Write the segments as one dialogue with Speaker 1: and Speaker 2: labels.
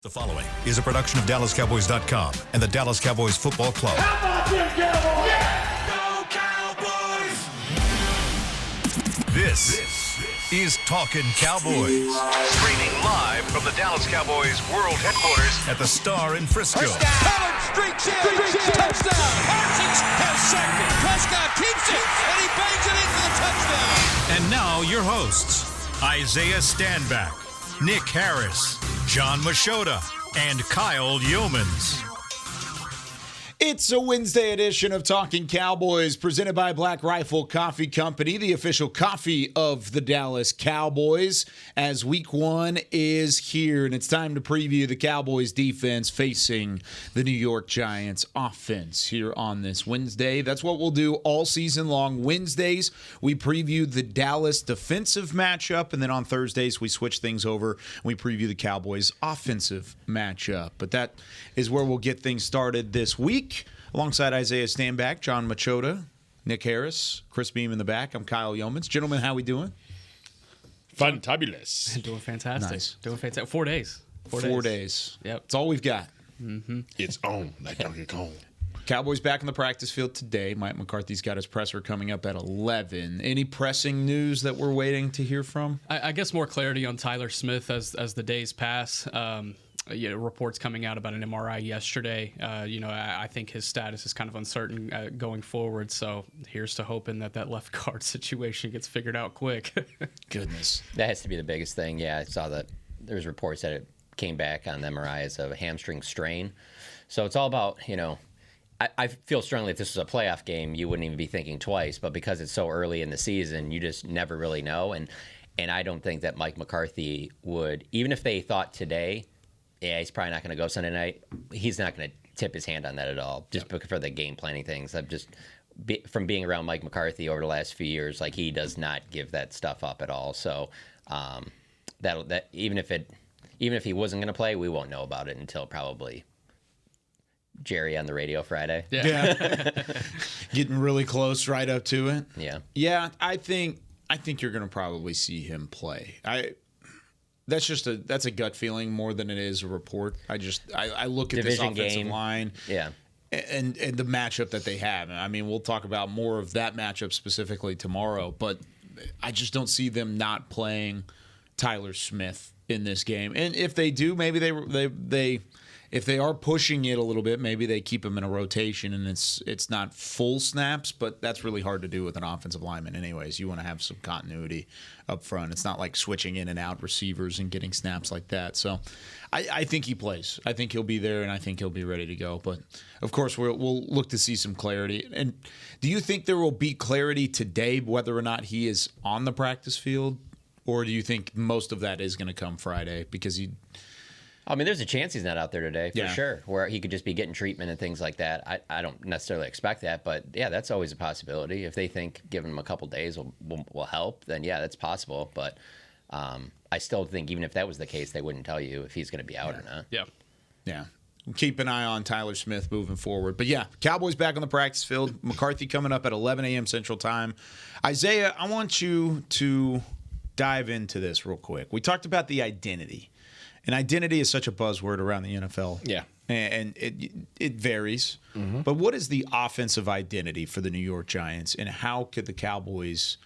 Speaker 1: The following is a production of DallasCowboys.com and the Dallas Cowboys Football Club.
Speaker 2: How about them Cowboys?
Speaker 1: Yeah!
Speaker 2: Go Cowboys!
Speaker 1: This is Talkin Cowboys. Streaming live from the Dallas Cowboys World Headquarters at the Star in Frisco.
Speaker 3: Pollard streaks in. Touchdown. Parsons has sacked it. Prescott keeps it, and he bangs it in for the touchdown.
Speaker 1: And now your hosts, Isaiah Stanback, Nick Harris, John Machota, and Kyle Yeomans.
Speaker 4: It's a Wednesday edition of Talkin Cowboys presented by Black Rifle Coffee Company, the official coffee of the Dallas Cowboys, as week one is here. And it's time to preview the Cowboys defense facing the New York Giants offense here on this Wednesday. That's what we'll do all season long. Wednesdays, we preview the Dallas defensive matchup. And then on Thursdays, we switch things over. We preview the Cowboys offensive matchup. But that is where we'll get things started this week. Alongside Isaiah Stanback, John Machota, Nick Harris, Chris Beam in the back. I'm Kyle Yeomans. Gentlemen, how we doing?
Speaker 5: Fantabulous.
Speaker 6: Doing fantastic.
Speaker 4: Nice.
Speaker 6: Doing fantastic. 4 days.
Speaker 4: 4 days.
Speaker 6: Yep.
Speaker 4: That's all we've got.
Speaker 5: It's on like Donkey Kong.
Speaker 4: Cowboys back in the practice field today. Mike McCarthy's got his presser coming up at 11. Any pressing news that we're waiting to hear from?
Speaker 6: I guess more clarity on Tyler Smith as the days pass. Reports coming out about an MRI yesterday. I think his status is kind of uncertain going forward. So here's to hoping that left guard situation gets figured out quick.
Speaker 4: Goodness.
Speaker 7: That has to be the biggest thing. Yeah, I saw that there's reports that it came back on the MRI as a hamstring strain. So it's all about, I feel strongly if this was a playoff game, you wouldn't even be thinking twice. But because it's so early in the season, you just never really know. And I don't think that Mike McCarthy would, even if they thought today, yeah, he's probably not going to go Sunday night. He's not going to tip his hand on that at all, just for the game planning things. From being around Mike McCarthy over the last few years, like he does not give that stuff up at all. So that even if he wasn't going to play, we won't know about it until probably Jerry on the radio Friday.
Speaker 4: Yeah. Getting really close right up to it.
Speaker 7: Yeah.
Speaker 4: Yeah, I think you're going to probably see him play. That's a gut feeling more than it is a report. I look at
Speaker 7: Division
Speaker 4: this offensive
Speaker 7: game.
Speaker 4: line,
Speaker 7: Yeah,
Speaker 4: and the matchup that they have. I mean, we'll talk about more of that matchup specifically tomorrow, but I just don't see them not playing Tyler Smith in this game. And if they do, maybe they if they are pushing it a little bit, maybe they keep him in a rotation and it's not full snaps, but that's really hard to do with an offensive lineman anyways. You want to have some continuity up front. It's not like switching in and out receivers and getting snaps like that. So I think he plays. I think he'll be there, and I think he'll be ready to go. But, of course, we'll look to see some clarity. And do you think there will be clarity today whether or not he is on the practice field, or do you think most of that is going to come Friday because
Speaker 7: there's a chance he's not out there today for
Speaker 4: Yeah.
Speaker 7: sure, where he could just be getting treatment and things like that. I don't necessarily expect that, but yeah, that's always a possibility. If they think giving him a couple days will help, then yeah, that's possible. But I still think even if that was the case, they wouldn't tell you if he's going to be out or not.
Speaker 6: Yeah.
Speaker 4: Yeah. Keep an eye on Tyler Smith moving forward. But, yeah, Cowboys back on the practice field. McCarthy coming up at 11 a.m. Central Time. Isaiah, I want you to dive into this real quick. We talked about the identity. And identity is such a buzzword around the NFL.
Speaker 5: Yeah.
Speaker 4: And it varies. Mm-hmm. But what is the offensive identity for the New York Giants, and how could the Cowboys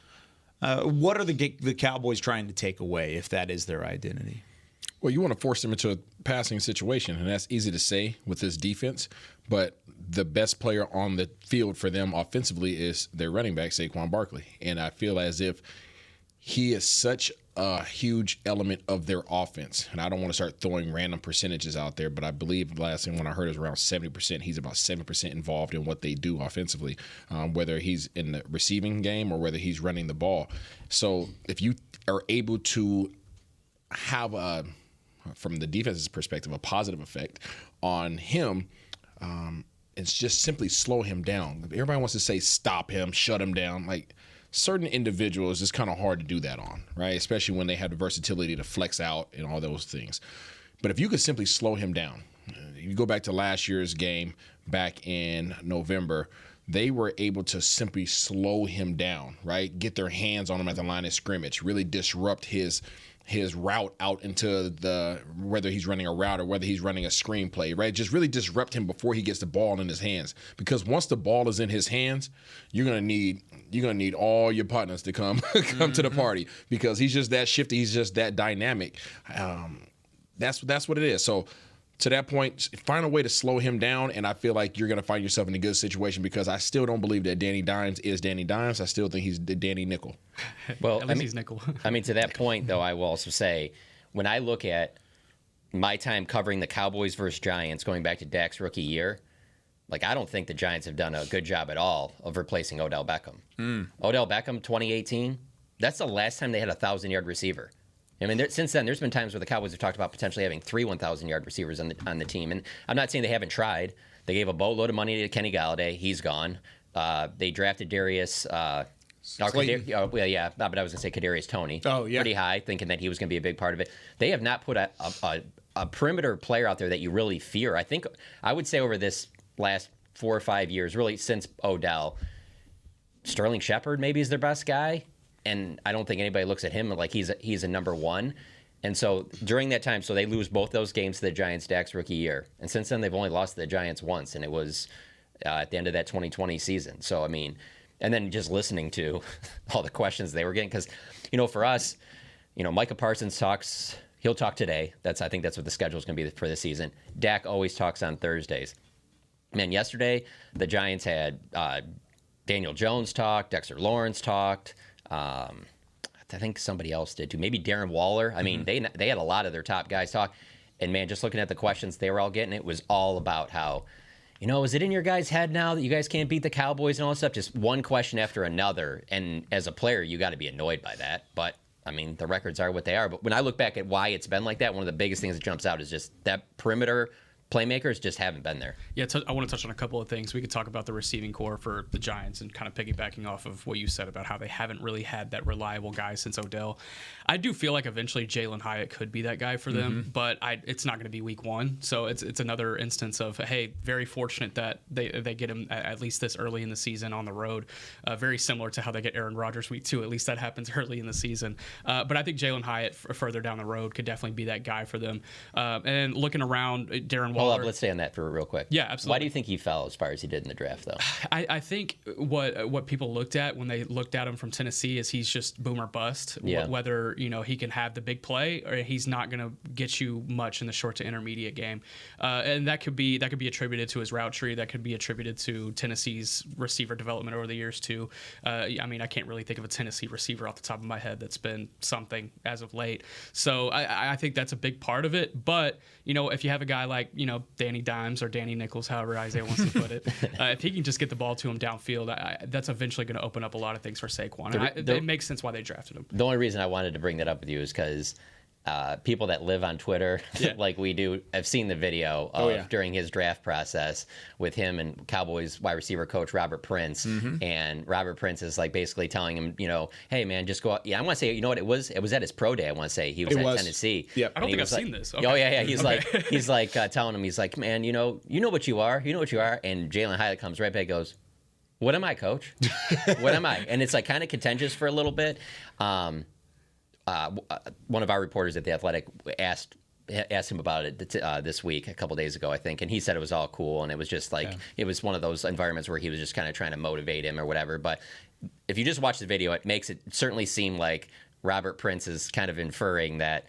Speaker 4: what are the Cowboys trying to take away if that is their identity?
Speaker 5: Well, you want to force them into a passing situation, and that's easy to say with this defense. But the best player on the field for them offensively is their running back, Saquon Barkley. And I feel as if he is such a huge element of their offense. And I don't want to start throwing random percentages out there, but I believe the last thing when I heard is around 70%. He's about 7% involved in what they do offensively, whether he's in the receiving game or whether he's running the ball. So if you are able to have from the defense's perspective, a positive effect on him, it's just simply slow him down. Everybody wants to say stop him, shut him down. Like, certain individuals, it's kind of hard to do that on, right? Especially when they have the versatility to flex out and all those things. But if you could simply slow him down, you go back to last year's game back in November, they were able to simply slow him down, right? Get their hands on him at the line of scrimmage, really disrupt his his route out into whether he's running a route or whether he's running a screenplay, right? Just really disrupt him before he gets the ball in his hands. Because once the ball is in his hands, you're gonna need all your partners to come to the party, because he's just that shifty, he's just that dynamic. That's what it is. So to that point, find a way to slow him down, and I feel like you're going to find yourself in a good situation, because I still don't believe that Danny Dimes is Danny Dimes. I still think he's Danny Nickel.
Speaker 7: Well,
Speaker 6: At least he's nickel.
Speaker 7: I mean, to that point, though, I will also say, when I look at my time covering the Cowboys versus Giants going back to Dak's rookie year, like, I don't think the Giants have done a good job at all of replacing Odell Beckham. Odell Beckham, 2018, that's the last time they had a 1,000-yard receiver. I mean, since then, there's been times where the Cowboys have talked about potentially having 3 1,000-yard receivers on the team. And I'm not saying they haven't tried. They gave a boatload of money to Kenny Galladay. He's gone. They drafted Darius. But I was going to say Kadarius Toney.
Speaker 4: Oh, yeah.
Speaker 7: Pretty high, thinking that he was going to be a big part of it. They have not put a perimeter player out there that you really fear. I would say over this last 4 or 5 years, really since Odell, Sterling Shepard maybe is their best guy. And I don't think anybody looks at him like he's a number one. And so during that time, so they lose both those games to the Giants Dak's rookie year. And since then, they've only lost to the Giants once, and it was at the end of that 2020 season. So, I mean, and then just listening to all the questions they were getting, because, for us, Micah Parsons he'll talk today. I think that's what the schedule is going to be for the season. Dak always talks on Thursdays. Man, yesterday, the Giants had Daniel Jones talk, Dexter Lawrence talked. I think somebody else did too. Maybe Darren Waller. I mean, they had a lot of their top guys talk. And, man, just looking at the questions they were all getting, it was all about how, is it in your guys' head now that you guys can't beat the Cowboys and all that stuff? Just one question after another. And as a player, you got to be annoyed by that. But, I mean, the records are what they are. But when I look back at why it's been like that, one of the biggest things that jumps out is just that perimeter playmakers just haven't been there.
Speaker 6: Yeah, I want to touch on a couple of things. We could talk about the receiving core for the Giants and kind of piggybacking off of what you said about how they haven't really had that reliable guy since Odell. I do feel like eventually Jalen Hyatt could be that guy for them, but it's not going to be week one. So it's another instance of, hey, very fortunate that they get him at least this early in the season on the road. Very similar to how they get Aaron Rodgers week 2. At least that happens early in the season. But I think Jalen Hyatt further down the road could definitely be that guy for them. And looking around, Darren Waller.
Speaker 7: Hold up, let's stay on that for real quick.
Speaker 6: Yeah, absolutely.
Speaker 7: Why do you think he fell as far as he did in the draft, though?
Speaker 6: I think what people looked at when they looked at him from Tennessee is he's just boom or bust.
Speaker 7: Yeah.
Speaker 6: Whether he can have the big play or he's not going to get you much in the short to intermediate game, and that could be attributed to his route tree. That could be attributed to Tennessee's receiver development over the years too. I mean, I can't really think of a Tennessee receiver off the top of my head that's been something as of late. So I think that's a big part of it. But if you have a guy like Danny Dimes or Danny Nichols, however Isaiah wants to put it, if he can just get the ball to him downfield, that's eventually going to open up a lot of things for Saquon. It makes sense why they drafted him.
Speaker 7: The only reason I wanted to bring that up with you is because people that live on Twitter, like we do, have seen the video of during his draft process with him and Cowboys wide receiver coach Robert Prince, and Robert Prince is like basically telling him, hey man, just go out. Yeah, I want to say, you know what it was? It was at his pro day. I want to say he was at Tennessee.
Speaker 4: Yep.
Speaker 6: I don't think I've seen this. Okay.
Speaker 7: Oh yeah. He's like telling him, he's like, man, you know what you are, and Jalen Hyatt comes right back, and goes, what am I, coach? What am I? And it's like kind of contentious for a little bit. One of our reporters at The Athletic asked him about it this week, a couple days ago, I think, and he said it was all cool, and it was just like it was one of those environments where he was just kind of trying to motivate him or whatever. But if you just watch the video, it makes it certainly seem like Robert Prince is kind of inferring that,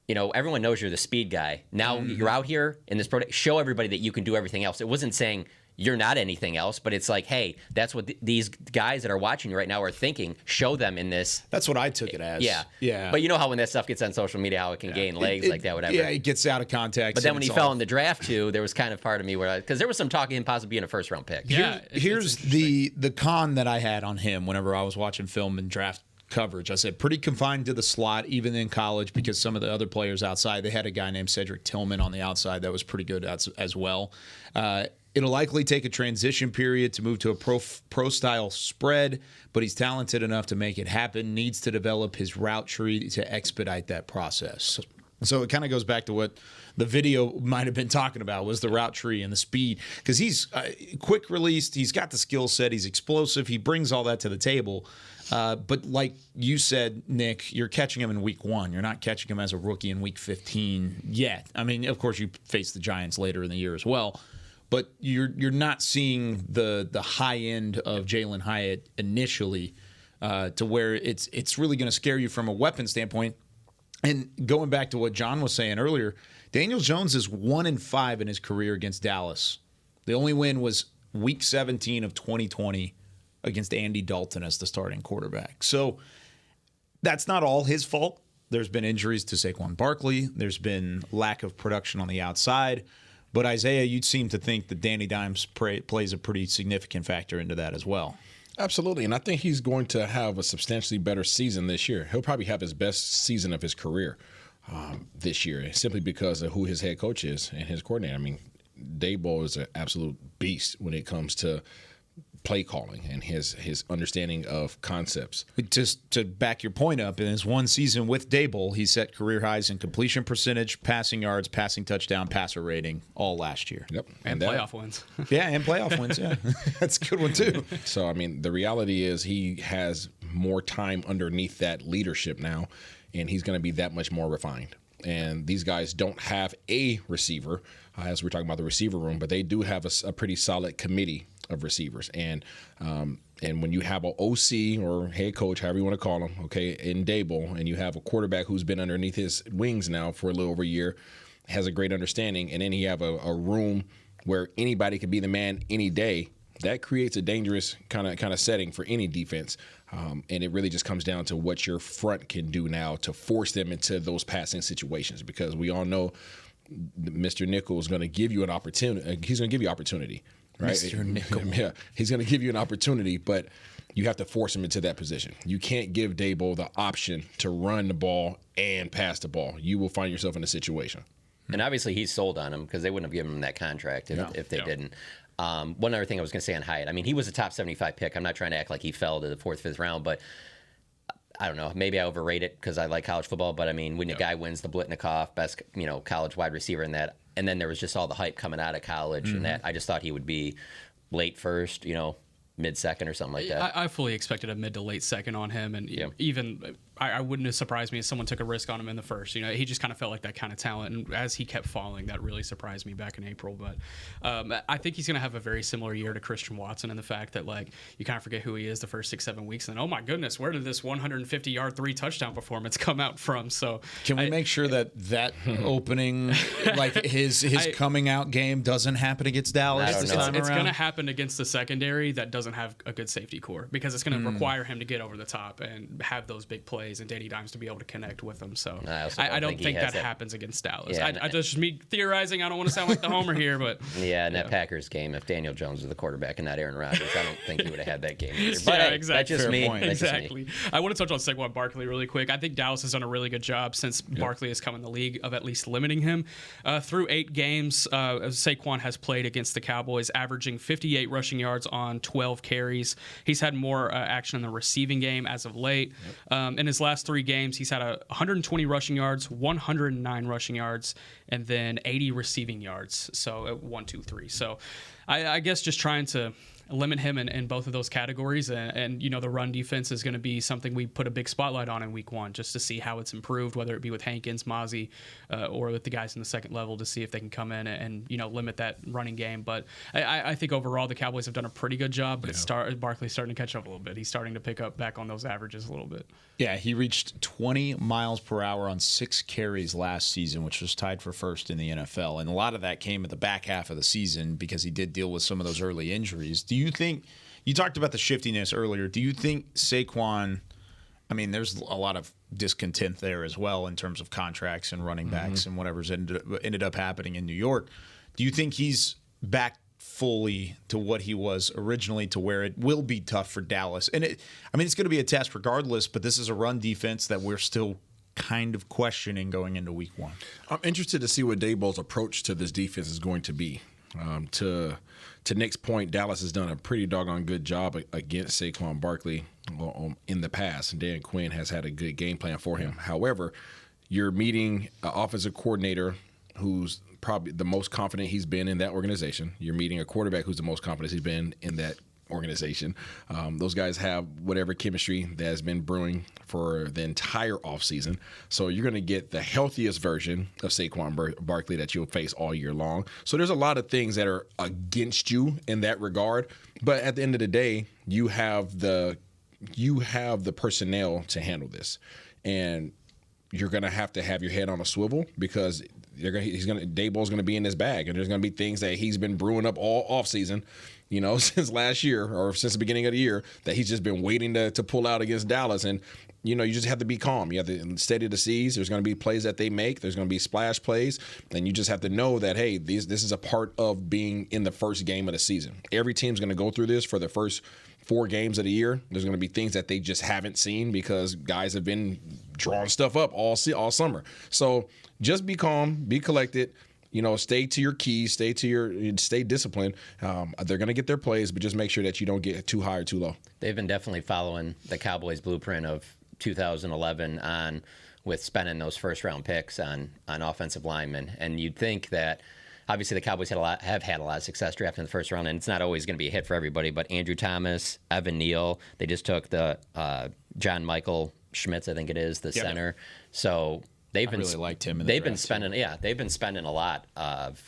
Speaker 7: everyone knows you're the speed guy. Now you're out here in this pro, show everybody that you can do everything else. It wasn't saying you're not anything else, but it's like, hey, that's what these guys that are watching you right now are thinking. Show them in this.
Speaker 4: That's what I took it as.
Speaker 7: Yeah. But you know how when that stuff gets on social media, how it can gain legs like that, whatever.
Speaker 4: Yeah, it gets out of context.
Speaker 7: But then when he fell in the draft too, there was kind of part of me where, because there was some talk of him possibly being a first-round pick.
Speaker 6: Yeah.
Speaker 4: Here's the con that I had on him whenever I was watching film and draft coverage. I said pretty confined to the slot, even in college, because some of the other players outside, they had a guy named Cedric Tillman on the outside that was pretty good as well. It'll likely take a transition period to move to a pro-style spread, but he's talented enough to make it happen, needs to develop his route tree to expedite that process. So it kind of goes back to what the video might have been talking about, was the route tree and the speed. Because he's quick released, he's got the skill set, he's explosive, he brings all that to the table. But like you said, Nick, you're catching him in week 1. You're not catching him as a rookie in week 15 yet. I mean, of course, you face the Giants later in the year as well. But you're not seeing the high end of Jalen Hyatt initially to where it's really going to scare you from a weapon standpoint. And going back to what John was saying earlier, Daniel Jones is 1-5 in his career against Dallas. The only win was week 17 of 2020 against Andy Dalton as the starting quarterback. So that's not all his fault. There's been injuries to Saquon Barkley. There's been lack of production on the outside. But Isaiah, you'd seem to think that Danny Dimes plays a pretty significant factor into that as well.
Speaker 5: Absolutely, and I think he's going to have a substantially better season this year. He'll probably have his best season of his career this year, simply because of who his head coach is and his coordinator. I mean, Daboll is an absolute beast when it comes to play calling and his understanding of concepts.
Speaker 4: Just to back your point up, in his one season with Daboll, he set career highs in completion percentage, passing yards, passing touchdown, passer rating all last year.
Speaker 5: Yep,
Speaker 6: and playoff wins.
Speaker 4: Yeah, and playoff wins. Yeah, that's a good one too.
Speaker 5: So I mean, the reality is he has more time underneath that leadership now, and he's going to be that much more refined. And these guys don't have a receiver, as we're talking about the receiver room, but they do have a pretty solid committee of receivers. And when you have an OC or head coach, however you want to call him, okay, in Daboll, and you have a quarterback who's been underneath his wings now for a little over a year, has a great understanding, and then you have a room where anybody can be the man any day, that creates a dangerous kind of setting for any defense. And it really just comes down to what your front can do now to force them into those passing situations, because we all know Mr. Nickel is going to give you an opportunity. He's going to give you opportunity, right?
Speaker 4: Mr. Nickel.
Speaker 5: Yeah, he's going to give you an opportunity, but you have to force him into that position. You can't give Daboll the option to run the ball and pass the ball. You will find yourself in a situation.
Speaker 7: And obviously he's sold on him, because they wouldn't have given him that contract if they didn't. One other thing I was going to say on Hyatt, I mean, he was a top 75 pick. I'm not trying to act like he fell to the 4th, 5th round, but I don't know. Maybe I overrate it because I like college football. But I mean, when the guy wins the Blitnikoff, best college wide receiver in that, and then there was just all the hype coming out of college, and that I just thought he would be late first, mid-second or something like that.
Speaker 6: I fully expected a mid to late second on him, and even I wouldn't have surprised me if someone took a risk on him in the first. He just kind of felt like that kind of talent, and as he kept falling, that really surprised me back in April. But I think he's going to have a very similar year to Christian Watson in the fact that you kind of forget who he is the first 6-7 weeks, and oh my goodness, where did this 150-yard 3 touchdown performance come out from? So
Speaker 4: can we make sure that opening, like his coming out game, doesn't happen against Dallas this time around?
Speaker 6: It's going to happen against the secondary that doesn't have a good safety core, because it's going to require him to get over the top and have those big plays and Danny Dimes to be able to connect with them. So I don't think that happens against Dallas.
Speaker 7: Yeah,
Speaker 6: I just me theorizing. I don't want to sound like the homer here, but
Speaker 7: that Packers game, if Daniel Jones was the quarterback and not Aaron Rodgers, I don't think he would have had that game either. But
Speaker 6: exactly.
Speaker 7: That's just me.
Speaker 6: Exactly. I want to touch on Saquon Barkley really quick. I think Dallas has done a really good job since Barkley has come in the league of at least limiting him. Through 8 games, Saquon has played against the Cowboys, averaging 58 rushing yards on 12 carries. He's had more action in the receiving game as of late. In his last 3 games, he's had 120 rushing yards, 109 rushing yards, and then 80 receiving yards. So 1, 2, 3. So I guess just trying to limit him in both of those categories, and the run defense is going to be something we put a big spotlight on in week 1, just to see how it's improved, whether it be with Hankins, Mozzie, or with the guys in the second level, to see if they can come in and limit that running game. But I think overall the Cowboys have done a pretty good job. But Barkley's starting to catch up a little bit. He's starting to pick up back on those averages a little bit.
Speaker 4: Yeah, he reached 20 miles per hour on 6 carries last season, which was tied for first in the NFL. And a lot of that came at the back half of the season because he did deal with some of those early injuries. Do you think, you talked about the shiftiness earlier, do you think Saquon, I mean, there's a lot of discontent there as well in terms of contracts and running backs and whatever's ended up happening in New York. Do you think he's back fully to what he was originally, to where it will be tough for Dallas? And it's going to be a test regardless, but this is a run defense that we're still kind of questioning going into week 1.
Speaker 5: I'm interested to see what Daboll's approach to this defense is going to be. To Nick's point, Dallas has done a pretty doggone good job against Saquon Barkley in the past, and Dan Quinn has had a good game plan for him. However, you're meeting an offensive coordinator who's probably the most confident he's been in that organization. You're meeting a quarterback who's the most confident he's been in that organization. Those guys have whatever chemistry that has been brewing for the entire offseason. So you're going to get the healthiest version of Saquon Barkley that you'll face all year long. So there's a lot of things that are against you in that regard. But at the end of the day, you have the personnel to handle this. And you're going to have your head on a swivel because Daboll's going to be in his bag, and there's going to be things that he's been brewing up all offseason, since last year or since the beginning of the year that he's just been waiting to pull out against Dallas. And, you just have to be calm. You have to steady the seas. There's going to be plays that they make. There's going to be splash plays. And you just have to know that, hey, this is a part of being in the first game of the season. Every team's going to go through this for the first 4 games of the year. There's going to be things that they just haven't seen because guys have been drawing stuff up all summer. So just be calm, be collected. Stay to your keys, stay disciplined. They're going to get their plays, but just make sure that you don't get too high or too low.
Speaker 7: They've been definitely following the Cowboys' blueprint of 2011 on with spending those first-round picks on offensive linemen. And you'd think that obviously the Cowboys have had a lot of success drafting in the first round, and it's not always going to be a hit for everybody. But Andrew Thomas, Evan Neal, they just took the John Michael Schmitz, I think it is, the center. So they've really liked him. They've been spending a lot of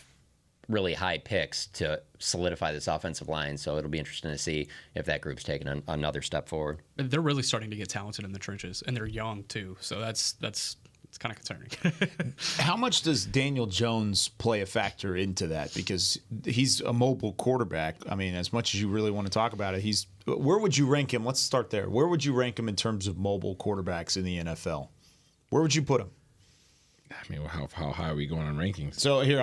Speaker 7: really high picks to solidify this offensive line. So it'll be interesting to see if that group's taking another step forward.
Speaker 6: They're really starting to get talented in the trenches, and they're young too. So that's it's kind of concerning.
Speaker 4: How much does Daniel Jones play a factor into that? Because he's a mobile quarterback. I mean, as much as you really want to talk about it, where would you rank him? Let's start there. Where would you rank him in terms of mobile quarterbacks in the NFL? Where would you put him?
Speaker 5: I mean, how high are we going on rankings?
Speaker 4: So here,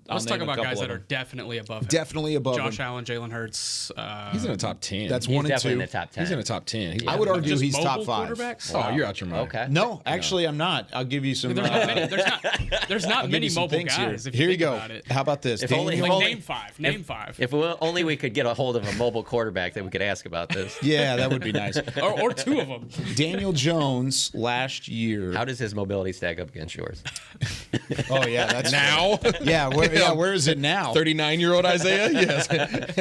Speaker 6: let's talk about guys that are definitely above him.
Speaker 4: Definitely above
Speaker 6: Josh
Speaker 4: him.
Speaker 6: Allen, Jalen Hurts.
Speaker 5: He's in the top 10.
Speaker 4: That's
Speaker 7: He's
Speaker 4: 1 and 2.
Speaker 7: definitely in the top 10.
Speaker 5: He's in the top 10.
Speaker 4: I would argue
Speaker 6: Just
Speaker 4: he's top
Speaker 6: mobile
Speaker 4: 5.
Speaker 6: quarterbacks?
Speaker 5: Oh, you're out your mind.
Speaker 7: Okay.
Speaker 4: No, actually, I'm not. I'll give you some.
Speaker 6: There's not many mobile guys. If you
Speaker 4: Here you
Speaker 6: think
Speaker 4: go.
Speaker 6: about it.
Speaker 4: How about this?
Speaker 6: Name five.
Speaker 7: If only we could get a hold of a mobile quarterback that we could ask about this.
Speaker 4: Yeah, that would be nice.
Speaker 6: or 2 of them.
Speaker 4: Daniel Jones last year.
Speaker 7: How does his mobility stack up against yours?
Speaker 4: Oh yeah, that's
Speaker 5: Now?
Speaker 4: where is it now?
Speaker 5: 39-year-old Isaiah? Yes.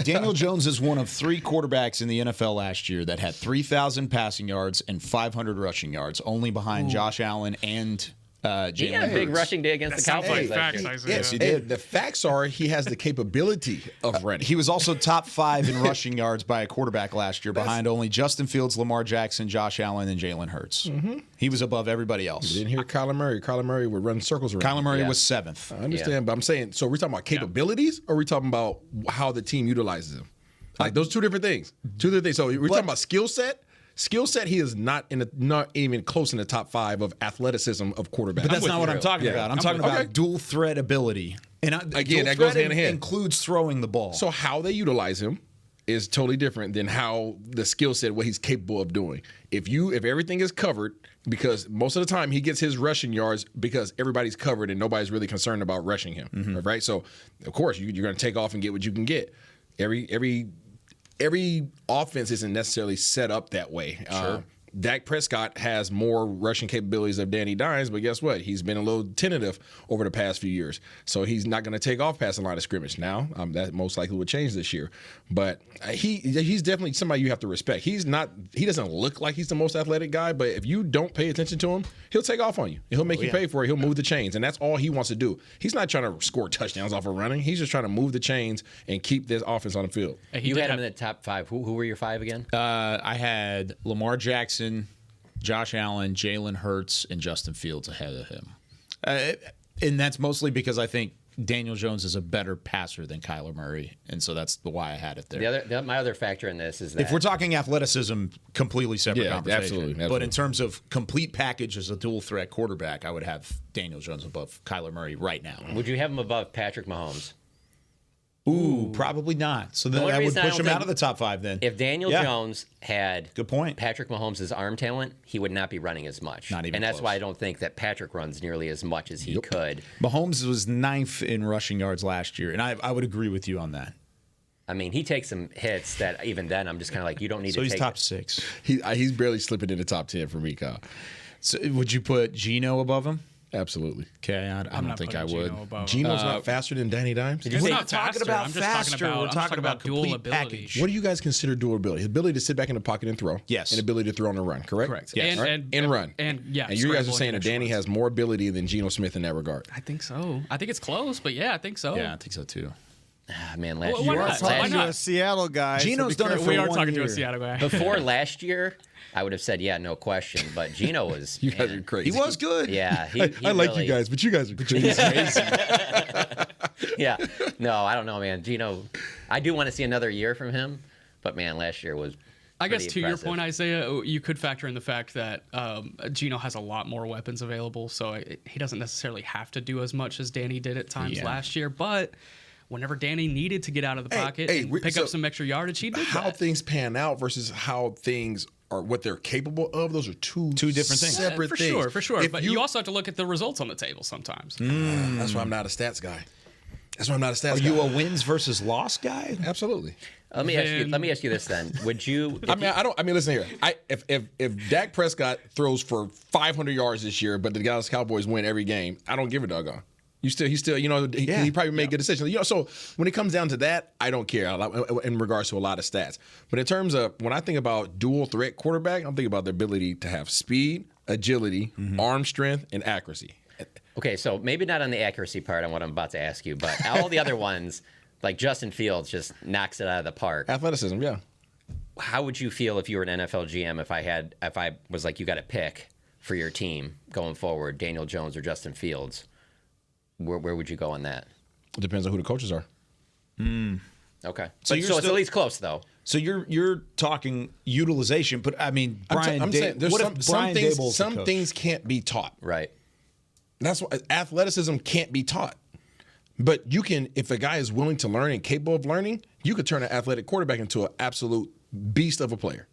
Speaker 4: Daniel Jones is one of 3 quarterbacks in the NFL last year that had 3,000 passing yards and 500 rushing yards, only behind Josh Allen and Jalen
Speaker 7: He had a big
Speaker 4: Hurts.
Speaker 7: rushing day against the
Speaker 6: Sounds
Speaker 7: Cowboys.
Speaker 6: like
Speaker 7: last
Speaker 6: facts,
Speaker 7: year.
Speaker 6: Isaiah.
Speaker 4: Yes, he
Speaker 5: Hey,
Speaker 4: did.
Speaker 5: the facts are he has the capability of running.
Speaker 4: He was also top 5 in rushing yards by a quarterback last year, behind only Justin Fields, Lamar Jackson, Josh Allen, and Jalen Hurts. Mm-hmm. He was above everybody else.
Speaker 5: You didn't hear Kyler Murray. Kyler Murray would run circles around.
Speaker 4: Kyler Murray
Speaker 7: Yeah.
Speaker 4: was 7th.
Speaker 5: I understand, but I'm saying, so we're talking about capabilities, or are we talking about how the team utilizes them? Like those two different things. So we're talking about skill set. Skill set, he is not even close in the top 5 of athleticism of quarterbacks.
Speaker 4: But that's not what I'm talking about. I'm talking about dual threat ability. And
Speaker 5: Again,
Speaker 4: dual
Speaker 5: that goes
Speaker 4: threat
Speaker 5: hand in hand.
Speaker 4: includes throwing the ball.
Speaker 5: So how they utilize him is totally different than how the skill set, what he's capable of doing. If everything is covered, because most of the time he gets his rushing yards because everybody's covered and nobody's really concerned about rushing him, right? So of course you're going to take off and get what you can get. Every offense isn't necessarily set up that way. Sure. Dak Prescott has more rushing capabilities of Danny Dimes, but guess what? He's been a little tentative over the past few years. So he's not going to take off past the line of scrimmage now. That most likely would change this year. But he's definitely somebody you have to respect. He doesn't look like he's the most athletic guy, but if you don't pay attention to him, he'll take off on you. He'll make you pay for it. He'll move the chains, and that's all he wants to do. He's not trying to score touchdowns off of running. He's just trying to move the chains and keep this offense on the field.
Speaker 7: You had him in the top 5. Who were your 5 again?
Speaker 4: I had Lamar Jackson, Josh Allen, Jalen Hurts, and Justin Fields ahead of him. And that's mostly because I think Daniel Jones is a better passer than Kyler Murray, and so that's why I had it there.
Speaker 7: My other factor in this is that
Speaker 4: If we're talking athleticism, completely separate
Speaker 5: Yeah,
Speaker 4: conversation.
Speaker 5: absolutely.
Speaker 4: But in terms of complete package as a dual threat quarterback, I would have Daniel Jones above Kyler Murray right now.
Speaker 7: would you have him above Patrick Mahomes?
Speaker 4: Ooh, probably not. So then
Speaker 7: only
Speaker 4: that would
Speaker 7: reason I
Speaker 4: push
Speaker 7: don't
Speaker 4: him
Speaker 7: think-
Speaker 4: out of the top 5 then.
Speaker 7: If Daniel
Speaker 4: Yeah.
Speaker 7: Jones had
Speaker 4: Good point.
Speaker 7: Patrick Mahomes' arm talent, he would not be running as much.
Speaker 4: Not even
Speaker 7: and that's
Speaker 4: close.
Speaker 7: why I don't think that Patrick runs nearly as much as he could.
Speaker 4: Mahomes was 9th in rushing yards last year, and I would agree with you on that.
Speaker 7: I mean, he takes some hits that even then I'm just kind of like, you don't need
Speaker 4: So
Speaker 7: to
Speaker 4: he's
Speaker 7: take
Speaker 4: top 6.
Speaker 5: He's barely slipping in the top 10 for me, Kyle.
Speaker 4: So would you put Geno above him?
Speaker 5: Absolutely.
Speaker 4: Okay, I don't
Speaker 6: not
Speaker 4: think I
Speaker 6: putting
Speaker 4: would.
Speaker 6: Geno above.
Speaker 5: Geno's not faster than Danny Dimes.
Speaker 7: Did you
Speaker 4: We're
Speaker 7: say
Speaker 4: not talking about
Speaker 6: I'm just
Speaker 4: faster.
Speaker 6: talking about,
Speaker 4: We're
Speaker 6: I'm
Speaker 4: talking about
Speaker 6: dual
Speaker 4: complete
Speaker 6: ability.
Speaker 4: package.
Speaker 5: What do you guys consider dual ability? Ability to sit back in the pocket and throw.
Speaker 4: Yes.
Speaker 5: And ability to throw on the run, correct?
Speaker 6: Correct.
Speaker 5: Yes. And run.
Speaker 6: And yeah.
Speaker 5: And you guys are
Speaker 6: scrambling
Speaker 5: saying that
Speaker 6: and extra
Speaker 5: Danny
Speaker 6: runs.
Speaker 5: has more ability than Geno Smith in that regard.
Speaker 6: I think so. I think it's close, but yeah, I think so.
Speaker 4: Yeah, I think so too.
Speaker 7: Ah, man, last
Speaker 6: Well,
Speaker 7: year.
Speaker 6: why not?
Speaker 7: last
Speaker 6: Why
Speaker 8: Talking to
Speaker 6: not?
Speaker 8: a Seattle guy.
Speaker 4: Geno's done it for
Speaker 6: We are
Speaker 4: 1
Speaker 6: talking to
Speaker 4: year.
Speaker 6: a Seattle guy.
Speaker 7: Before last year, I would have said, yeah, no question. But Geno was.
Speaker 5: You guys
Speaker 7: man,
Speaker 5: are crazy.
Speaker 4: He was good.
Speaker 7: Yeah, he
Speaker 5: I like
Speaker 7: really-
Speaker 5: you guys, but you guys are crazy.
Speaker 7: Yeah, no, I don't know, man. Geno, I do want to see another year from him, but man, last year was.
Speaker 6: I guess
Speaker 7: pretty
Speaker 6: to your
Speaker 7: impressive.
Speaker 6: point, Isaiah, you could factor in the fact that Geno has a lot more weapons available, so he doesn't necessarily have to do as much as Danny did at times last year. But whenever Danny needed to get out of the pocket and pick up some extra yardage, he did
Speaker 5: How
Speaker 6: that.
Speaker 5: things pan out versus how things are, what they're capable of, those are two
Speaker 4: different things.
Speaker 5: Separate
Speaker 6: for
Speaker 5: things.
Speaker 6: sure, for sure.
Speaker 5: If
Speaker 6: But you also have to look at the results on the table sometimes.
Speaker 5: That's why I'm not a stats guy. That's why I'm not a stats
Speaker 4: Are
Speaker 5: guy.
Speaker 4: you a wins versus loss guy?
Speaker 5: Absolutely.
Speaker 7: Let me ask you this then. Would you?
Speaker 5: Listen here. If Dak Prescott throws for 500 yards this year, but the Dallas Cowboys win every game, I don't give a doggone. He still, he probably made good decisions. So when it comes down to that, I don't care in regards to a lot of stats. But in terms of when I think about dual threat quarterback, I'm thinking about their ability to have speed, agility, arm strength, and accuracy.
Speaker 7: Okay, so maybe not on the accuracy part on what I'm about to ask you, but all the other ones, like Justin Fields, just knocks it out of the park.
Speaker 5: Athleticism, yeah.
Speaker 7: How would you feel if you were an NFL GM if I was like, you got to pick for your team going forward, Daniel Jones or Justin Fields? Where would you go on that?
Speaker 5: It depends on who the coaches are.
Speaker 7: Okay,
Speaker 4: So
Speaker 7: so
Speaker 4: you're
Speaker 7: it's
Speaker 4: still-
Speaker 7: at least close though.
Speaker 4: So you're talking utilization, but I mean,
Speaker 5: I'm saying there's
Speaker 4: what
Speaker 5: some
Speaker 4: if Brian
Speaker 5: things.
Speaker 4: Daboll's the
Speaker 5: Some
Speaker 4: coach?
Speaker 5: things can't be taught.
Speaker 7: Right.
Speaker 5: That's why athleticism can't be taught. But you can, if a guy is willing to learn and capable of learning, you could turn an athletic quarterback into an absolute beast of a player.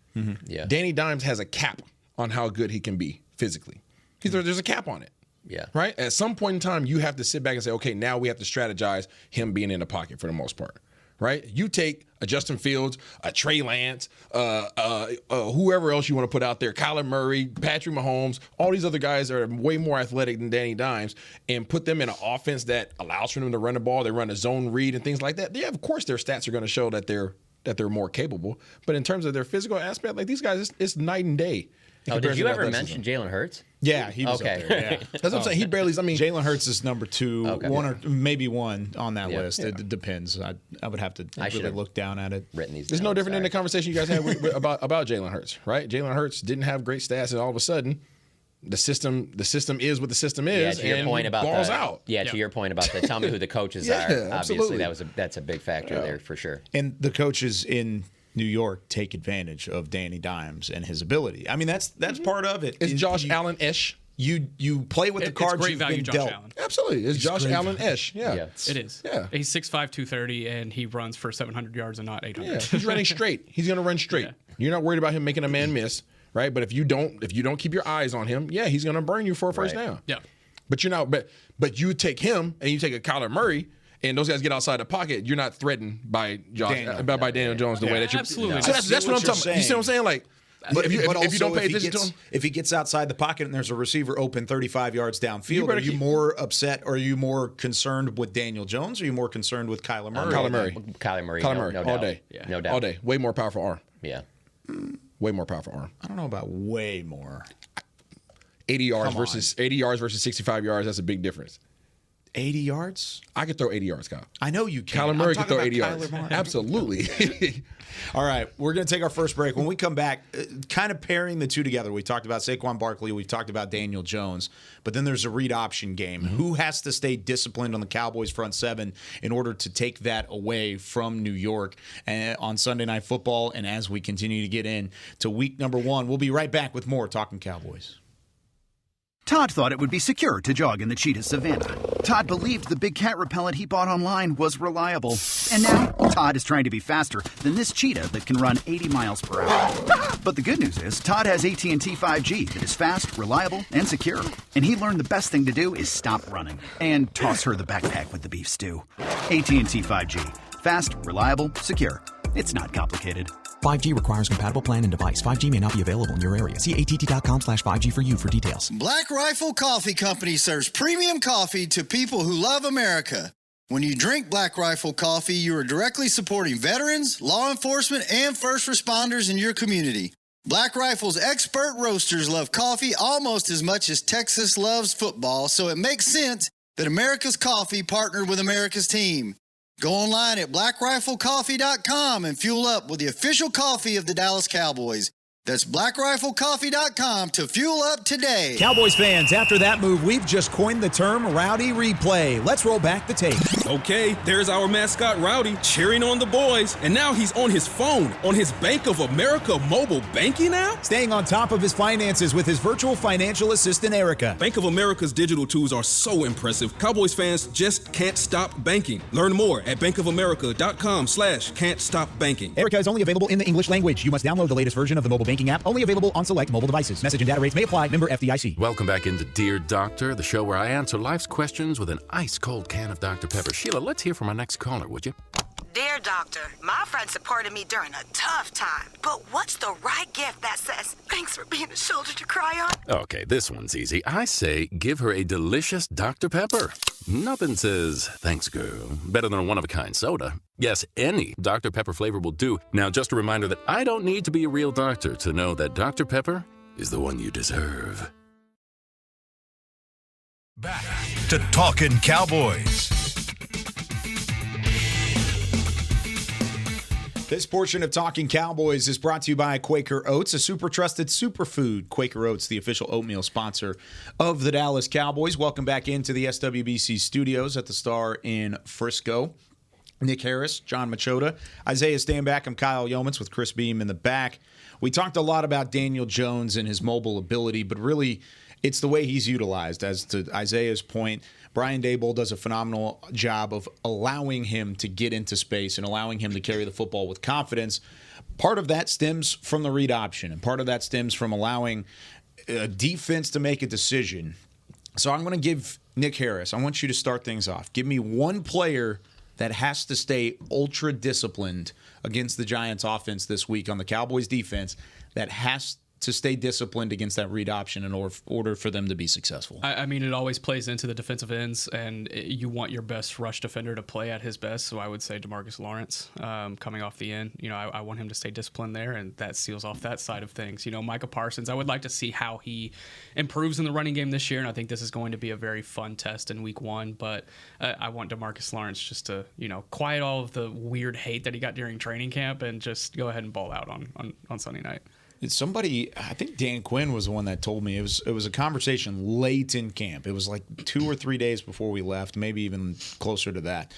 Speaker 7: Yeah.
Speaker 5: Danny Dimes has a cap on how good he can be physically. There's a cap on it.
Speaker 7: Yeah.
Speaker 5: Right? At some point in time, you have to sit back and say, okay, now we have to strategize him being in the pocket for the most part. Right? You take a Justin Fields, a Trey Lance, whoever else you want to put out there, Kyler Murray, Patrick Mahomes, all these other guys that are way more athletic than Danny Dimes, and put them in an offense that allows for them to run the ball. They run a zone read and things like that. Yeah, of course their stats are going to show that they're more capable. But in terms of their physical aspect, like these guys, it's night and day.
Speaker 7: Oh, did you ever mention Jalen Hurts?
Speaker 4: Yeah, he was
Speaker 7: Okay.
Speaker 4: up there. Yeah.
Speaker 5: That's what I'm saying. He barely. I mean,
Speaker 4: Jalen Hurts is number 2,
Speaker 7: Okay.
Speaker 4: one or maybe one on that
Speaker 7: Yeah.
Speaker 4: list. It depends. I would have to really
Speaker 7: should've
Speaker 4: look down at it.
Speaker 7: Written these.
Speaker 5: it's no
Speaker 7: down,
Speaker 5: different than the
Speaker 7: sorry.
Speaker 5: conversation you guys had about Jalen Hurts, right? Jalen Hurts didn't have great stats, and all of a sudden, the system is what the system
Speaker 7: Yeah,
Speaker 5: is,
Speaker 7: to your
Speaker 5: and
Speaker 7: point about
Speaker 5: balls
Speaker 7: the,
Speaker 5: out.
Speaker 7: Yeah, to your point about the tell me who the coaches
Speaker 5: Yeah,
Speaker 7: are.
Speaker 5: absolutely.
Speaker 7: Obviously, that's a big factor there for sure.
Speaker 4: And the coaches in New York take advantage of Danny Dimes and his ability. I mean, that's part of it.
Speaker 5: It's Josh Allen-ish.
Speaker 4: You play with the
Speaker 6: It's
Speaker 4: cards
Speaker 6: great
Speaker 4: you've
Speaker 6: value,
Speaker 4: been
Speaker 6: Josh
Speaker 4: dealt.
Speaker 6: Allen.
Speaker 5: Absolutely, it's Josh
Speaker 4: great.
Speaker 5: Allen-ish. Yeah.
Speaker 7: Yeah.
Speaker 6: It is.
Speaker 5: Yeah.
Speaker 6: He's 6'5", 230, and he runs for 700 yards and not 800.
Speaker 5: Yeah, he's running straight. He's going to run straight.
Speaker 6: Yeah.
Speaker 5: You're not worried about him making a man miss, right? But if you don't keep your eyes on him, yeah, he's going to burn you for a first
Speaker 7: Right.
Speaker 5: down.
Speaker 6: Yeah.
Speaker 5: But you're not. But you take him and you take a Kyler Murray, and those guys get outside the pocket. You're not threatened by Daniel Jones the way that you.
Speaker 6: Absolutely.
Speaker 5: So that's what I'm talking about. You see what I'm saying? Like, but if you don't pay attention to him,
Speaker 4: if he gets outside the pocket and there's a receiver open 35 yards downfield,
Speaker 5: better
Speaker 4: are you
Speaker 5: keep-
Speaker 4: more upset? Or are you more concerned with Daniel Jones? Or are you more concerned with Kyler Murray?
Speaker 5: Kyler Murray.
Speaker 7: Kyler Murray.
Speaker 5: Kyler
Speaker 7: no,
Speaker 5: Murray
Speaker 7: no
Speaker 5: all
Speaker 7: doubt.
Speaker 5: day,
Speaker 7: No doubt.
Speaker 5: all day. Way more powerful arm.
Speaker 7: Yeah.
Speaker 5: Way more powerful arm.
Speaker 4: I don't know about way more.
Speaker 5: 80 yards
Speaker 4: Come on.
Speaker 5: versus 65 yards. That's a big difference.
Speaker 4: 80 yards?
Speaker 5: I could throw 80 yards, Kyle.
Speaker 4: I know you can.
Speaker 5: Kyler
Speaker 4: I'm
Speaker 5: Murray could
Speaker 4: talking
Speaker 5: throw
Speaker 4: about
Speaker 5: 80 yards.
Speaker 4: Kyler Murray.
Speaker 5: Absolutely.
Speaker 4: All right, we're going to take our first break. When we come back, kind of pairing the two together, we talked about Saquon Barkley, we've talked about Daniel Jones, but then there's a read option game. Who has to stay disciplined on the Cowboys front seven in order to take that away from New York on Sunday Night Football? And as we continue to get in to week number 1, we'll be right back with more Talkin' Cowboys.
Speaker 9: Todd thought it would be secure to jog in the cheetah savanna. Todd believed the big cat repellent he bought online was reliable. And now, Todd is trying to be faster than this cheetah that can run 80 miles per hour. But the good news is, Todd has AT&T 5G that is fast, reliable, and secure. And he learned the best thing to do is stop running and toss her the backpack with the beef stew. AT&T 5G. Fast, reliable, secure. It's not complicated.
Speaker 8: 5G requires compatible plan and device. 5G may not be available in your area. See att.com/5G for you for details.
Speaker 10: Black Rifle Coffee Company serves premium coffee to people who love America. When you drink Black Rifle coffee, you are directly supporting veterans, law enforcement, and first responders in your community. Black Rifle's expert roasters love coffee almost as much as Texas loves football, so it makes sense that America's Coffee partnered with America's team. Go online at blackriflecoffee.com and fuel up with the official coffee of the Dallas Cowboys. That's blackriflecoffee.com to fuel up today.
Speaker 11: Cowboys fans, after that move, we've just coined the term Rowdy Replay. Let's roll back the tape.
Speaker 12: Okay, there's our mascot Rowdy cheering on the boys. And now he's on his phone, on his Bank of America mobile banking app?
Speaker 11: Staying on top of his finances with his virtual financial assistant, Erica.
Speaker 12: Bank of America's digital tools are so impressive. Cowboys fans just can't stop banking. Learn more at bankofamerica.com/can't-stop-banking.
Speaker 11: Erica is only available in the English language. You must download the latest version of the mobile banking app, only available on select mobile devices. Message and data rates may apply. Member FDIC.
Speaker 13: Welcome back into Dear Doctor, the show where I answer life's questions with an ice-cold can of Dr. Pepper. Sheila, let's hear from our next caller, would you?
Speaker 14: Dear Doctor, my friend supported me during a tough time, but what's the right gift that says, thanks for being a shoulder to cry on?
Speaker 13: Okay, this one's easy. I say give her a delicious Dr. Pepper. Nothing says, thanks, girl, better than a one-of-a-kind soda. Yes, any Dr. Pepper flavor will do. Now, just a reminder that I don't need to be a real doctor to know that Dr. Pepper is the one you deserve.
Speaker 1: Back to Talkin Cowboys.
Speaker 4: This portion of Talking Cowboys is brought to you by Quaker Oats, a super trusted superfood. Quaker Oats, the official oatmeal sponsor of the Dallas Cowboys. Welcome back into the SWBC studios at the Star in Frisco. Nick Harris, John Machota, Isaiah Stanback. I'm Kyle Yeomans with Chris Beam in the back. We talked a lot about Daniel Jones and his mobile ability, but really it's the way he's utilized. As to Isaiah's point, Brian Daboll does a phenomenal job of allowing him to get into space and allowing him to carry the football with confidence. Part of that stems from the read option, and part of that stems from allowing a defense to make a decision. So I'm going to give Nick Harris, I want you to start things off. Give me one player that has to stay ultra disciplined against the Giants offense this week on the Cowboys defense, that has to stay disciplined against that read option in order for them to be successful.
Speaker 6: I mean, it always plays into the defensive ends, and you want your best rush defender to play at his best. So I would say DeMarcus Lawrence coming off the end. You know, I want him to stay disciplined there, and that seals off that side of things. You know, Micah Parsons, I would like to see how he improves in the running game this year, and I think this is going to be a very fun test in week one. But I want DeMarcus Lawrence just to, you know, quiet all of the weird hate that he got during training camp and just go ahead and ball out on Sunday night.
Speaker 4: Somebody, I think Dan Quinn was the one that told me it was a conversation late in camp. It was like 2 or 3 days before we left, maybe even closer to that.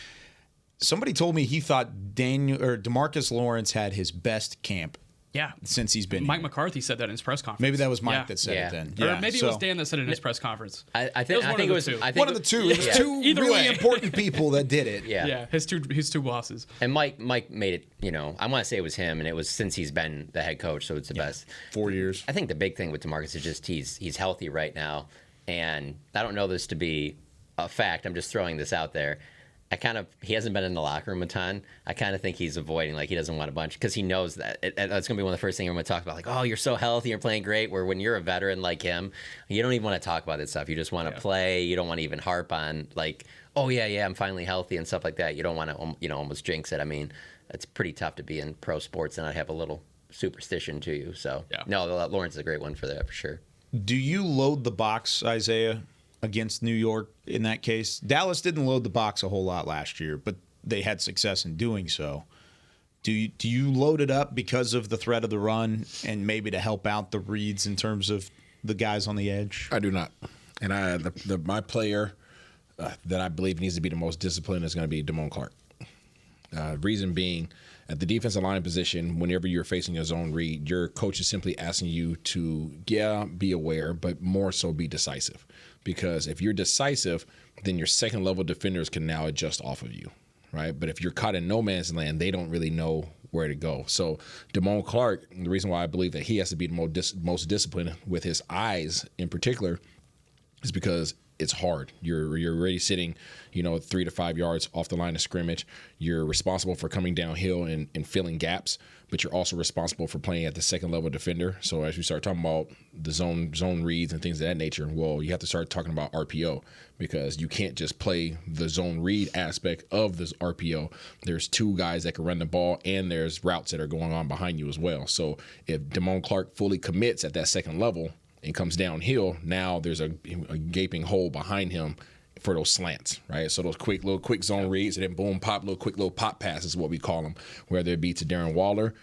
Speaker 4: Somebody told me he thought DeMarcus Lawrence had his best camp.
Speaker 6: Yeah,
Speaker 4: since he's been
Speaker 6: Mike
Speaker 4: here.
Speaker 6: McCarthy said that in his press conference.
Speaker 4: Maybe that was Mike that said it then.
Speaker 6: Yeah. Or maybe it was Dan that said it in his press conference.
Speaker 7: I think it was
Speaker 6: one
Speaker 4: of the two. It was two
Speaker 6: Either
Speaker 4: really
Speaker 6: way.
Speaker 4: important people that did it.
Speaker 6: Yeah, his two bosses.
Speaker 7: And Mike made it, you know, I want to say it was him, and it was since he's been the head coach, so it's the best.
Speaker 4: 4 years.
Speaker 7: I think the big thing with DeMarcus is just he's healthy right now, and I don't know this to be a fact. I'm just throwing this out there. He hasn't been in the locker room a ton. I kind of think he's avoiding, like, he doesn't want a bunch, because he knows that that's going to be one of the first things everyone talks about, like, oh, you're so healthy, you're playing great, where when you're a veteran like him, you don't even want to talk about this stuff. You just want to play. You don't want to even harp on, like, oh, yeah, I'm finally healthy and stuff like that. You don't want to, you know, almost jinx it. I mean, it's pretty tough to be in pro sports and not have a little superstition to you. So, no, Lawrence is a great one for that, for sure.
Speaker 4: Do you load the box, Isaiah, against New York in that case? Dallas didn't load the box a whole lot last year, but they had success in doing so. Do you load it up because of the threat of the run and maybe to help out the reads in terms of the guys on the edge?
Speaker 5: I do not. And my player that I believe needs to be the most disciplined is going to be Damone Clark. Reason being, at the defensive line position, whenever you're facing a zone read, your coach is simply asking you to, be aware, but more so be decisive. Because if you're decisive, then your second-level defenders can now adjust off of you, right? But if you're caught in no man's land, they don't really know where to go. So Damone Clark, the reason why I believe that he has to be the most disciplined with his eyes in particular, is because it's hard. You're already sitting, 3 to 5 yards off the line of scrimmage. You're responsible for coming downhill and filling gaps, but you're also responsible for playing at the second level defender. So as we start talking about the zone reads and things of that nature, well, you have to start talking about RPO, because you can't just play the zone read aspect of this RPO. There's 2 guys that can run the ball, and there's routes that are going on behind you as well. So if Damone Clark fully commits at that second level and comes downhill, now there's a gaping hole behind him for those slants, right? So those quick zone reads, and then boom, pop, quick little pop passes is what we call them, whether it be to Darren Waller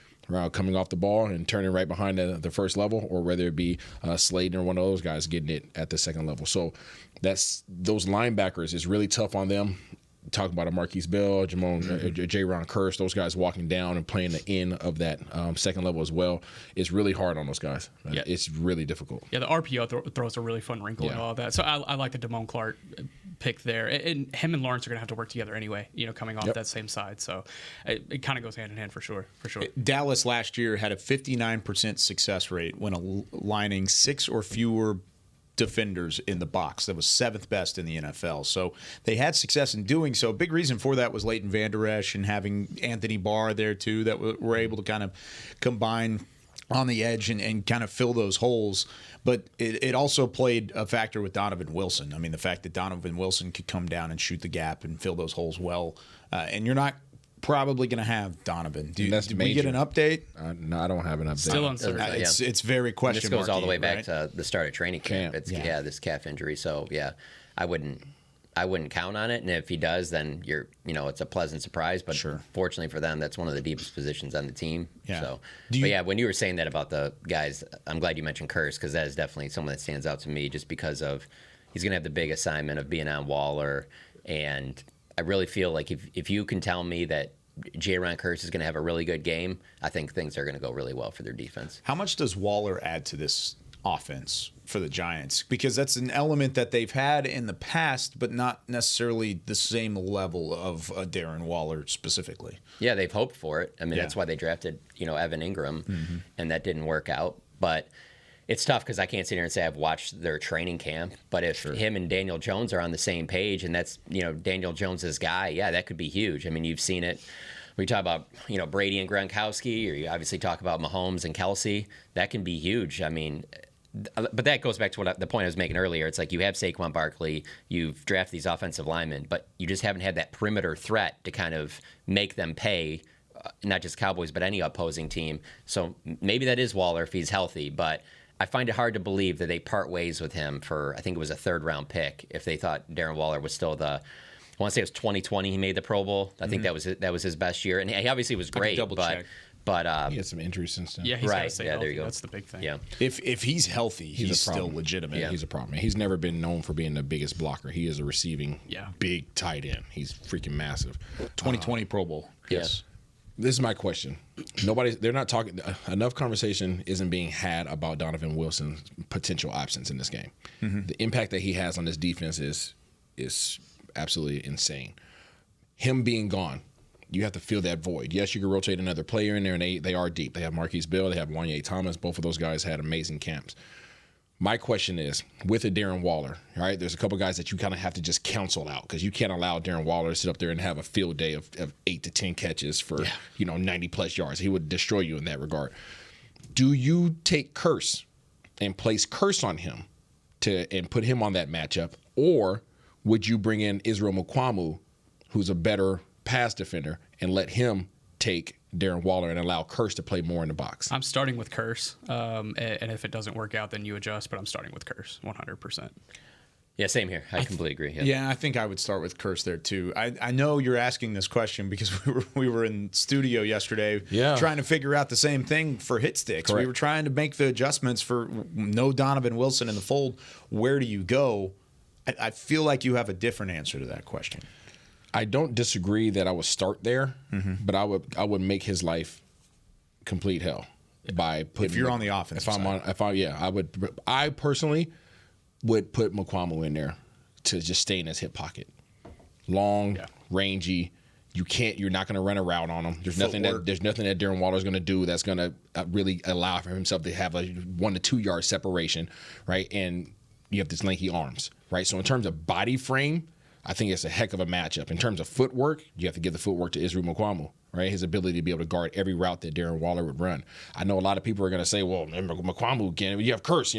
Speaker 5: coming off the ball and turning right behind the first level, or whether it be Sladen or one of those guys getting it at the second level. So those linebackers is really tough on them. Talk about a Marquise Bell, J-Ron Kearse, those guys walking down and playing the end of that second level as well. It's really hard on those guys. Yeah. It's really difficult.
Speaker 6: Yeah, the RPO throws a really fun wrinkle in all of that. So I like the Damone Clark pick there. And him and Lawrence are going to have to work together anyway, coming off that same side. So it kind of goes hand in hand for sure.
Speaker 4: Dallas last year had a 59% success rate when aligning 6 or fewer defenders in the box. That was 7th best in the NFL. So they had success in doing so. Big reason for that was Leighton Vander Esch and having Anthony Barr there too, that were able to kind of combine on the edge and kind of fill those holes. But it also played a factor with Donovan Wilson. I mean, the fact that Donovan Wilson could come down and shoot the gap and fill those holes well. And you're not probably going to have Donovan. Did we get an update?
Speaker 5: No, I don't have an update.
Speaker 6: Still uncertain.
Speaker 4: It's very questionable.
Speaker 7: This goes all the way back to the start of training camp. This calf injury. So I wouldn't count on it. And if he does, then it's a pleasant surprise. But fortunately for them, that's one of the deepest positions on the team. Yeah. So, when you were saying that about the guys, I'm glad you mentioned Kearse, because that is definitely someone that stands out to me, just because of he's going to have the big assignment of being on Waller. And I really feel like if you can tell me that J-Ron Kearse is going to have a really good game, I think things are going to go really well for their defense.
Speaker 4: How much does Waller add to this offense for the Giants? Because that's an element that they've had in the past, but not necessarily the same level of Darren Waller specifically.
Speaker 7: Yeah, they've hoped for it. I mean, that's why they drafted, Evan Ingram, and that didn't work out. But it's tough because I can't sit here and say I've watched their training camp. But if him and Daniel Jones are on the same page, and that's Daniel Jones's guy, that could be huge. I mean, you've seen it. We talk about Brady and Gronkowski, or you obviously talk about Mahomes and Kelsey. That can be huge. I mean, but that goes back to the point I was making earlier. It's like you have Saquon Barkley, you've drafted these offensive linemen, but you just haven't had that perimeter threat to kind of make them pay. Not just Cowboys, but any opposing team. So maybe that is Waller if he's healthy, but I find it hard to believe that they part ways with him for, I think it was a 3rd-round pick, if they thought Darren Waller was still I want to say it was 2020 he made the Pro Bowl. I think that was his best year. And he obviously was great, but
Speaker 5: he had some injuries since then.
Speaker 6: Yeah, he's right. There you go. That's the big thing.
Speaker 7: Yeah.
Speaker 4: If he's healthy, he's still legitimate.
Speaker 5: Yeah. He's a problem. He's never been known for being the biggest blocker. He is a receiving big tight end. He's freaking massive.
Speaker 4: 2020 Pro Bowl. Yes.
Speaker 5: This is my question. They're not talking. Enough conversation isn't being had about Donovan Wilson's potential absence in this game. The impact that he has on this defense is absolutely insane. Him being gone, you have to fill that void. Yes, you can rotate another player in there, and they are deep. They have Marquise Bell, they have Wanye Thomas. Both of those guys had amazing camps. My question is, with a Darren Waller, all right, there's a couple guys that you kind of have to just cancel out, because you can't allow Darren Waller to sit up there and have a field day of 8 to 10 catches for 90-plus yards. He would destroy you in that regard. Do you take Kearse and place Kearse on him and put him on that matchup, or would you bring in Israel Mukuamu, who's a better pass defender, and let him take Darren Waller and allow Kearse to play more in the box?
Speaker 6: I'm starting with Kearse, and if it doesn't work out, then you adjust, but I'm starting with Kearse 100%.
Speaker 7: Yeah, same here. I completely agree.
Speaker 4: Yeah, I think I would start with Kearse there too. I know you're asking this question because we were in studio yesterday trying to figure out the same thing for hit sticks. Correct. We were trying to make the adjustments for no Donovan Wilson in the fold. Where do you go? I feel like you have a different answer to that question.
Speaker 5: I don't disagree that I would start there, but I would make his life complete hell by putting.
Speaker 4: If you're on the offense,
Speaker 5: I personally would put Mukuamu in there to just stay in his hip pocket. Long, rangy. You're not going to run a route on him. There's nothing that Darren Waller's going to do that's going to really allow for himself to have a 1 to 2 yard separation, right? And you have these lanky arms, right? So in terms of body frame, I think it's a heck of a matchup. In terms of footwork, you have to give the footwork to Israel Mukuamu, right? His ability to be able to guard every route that Darren Waller would run. I know a lot of people are going to say, well, Mukuamu, you have Curse,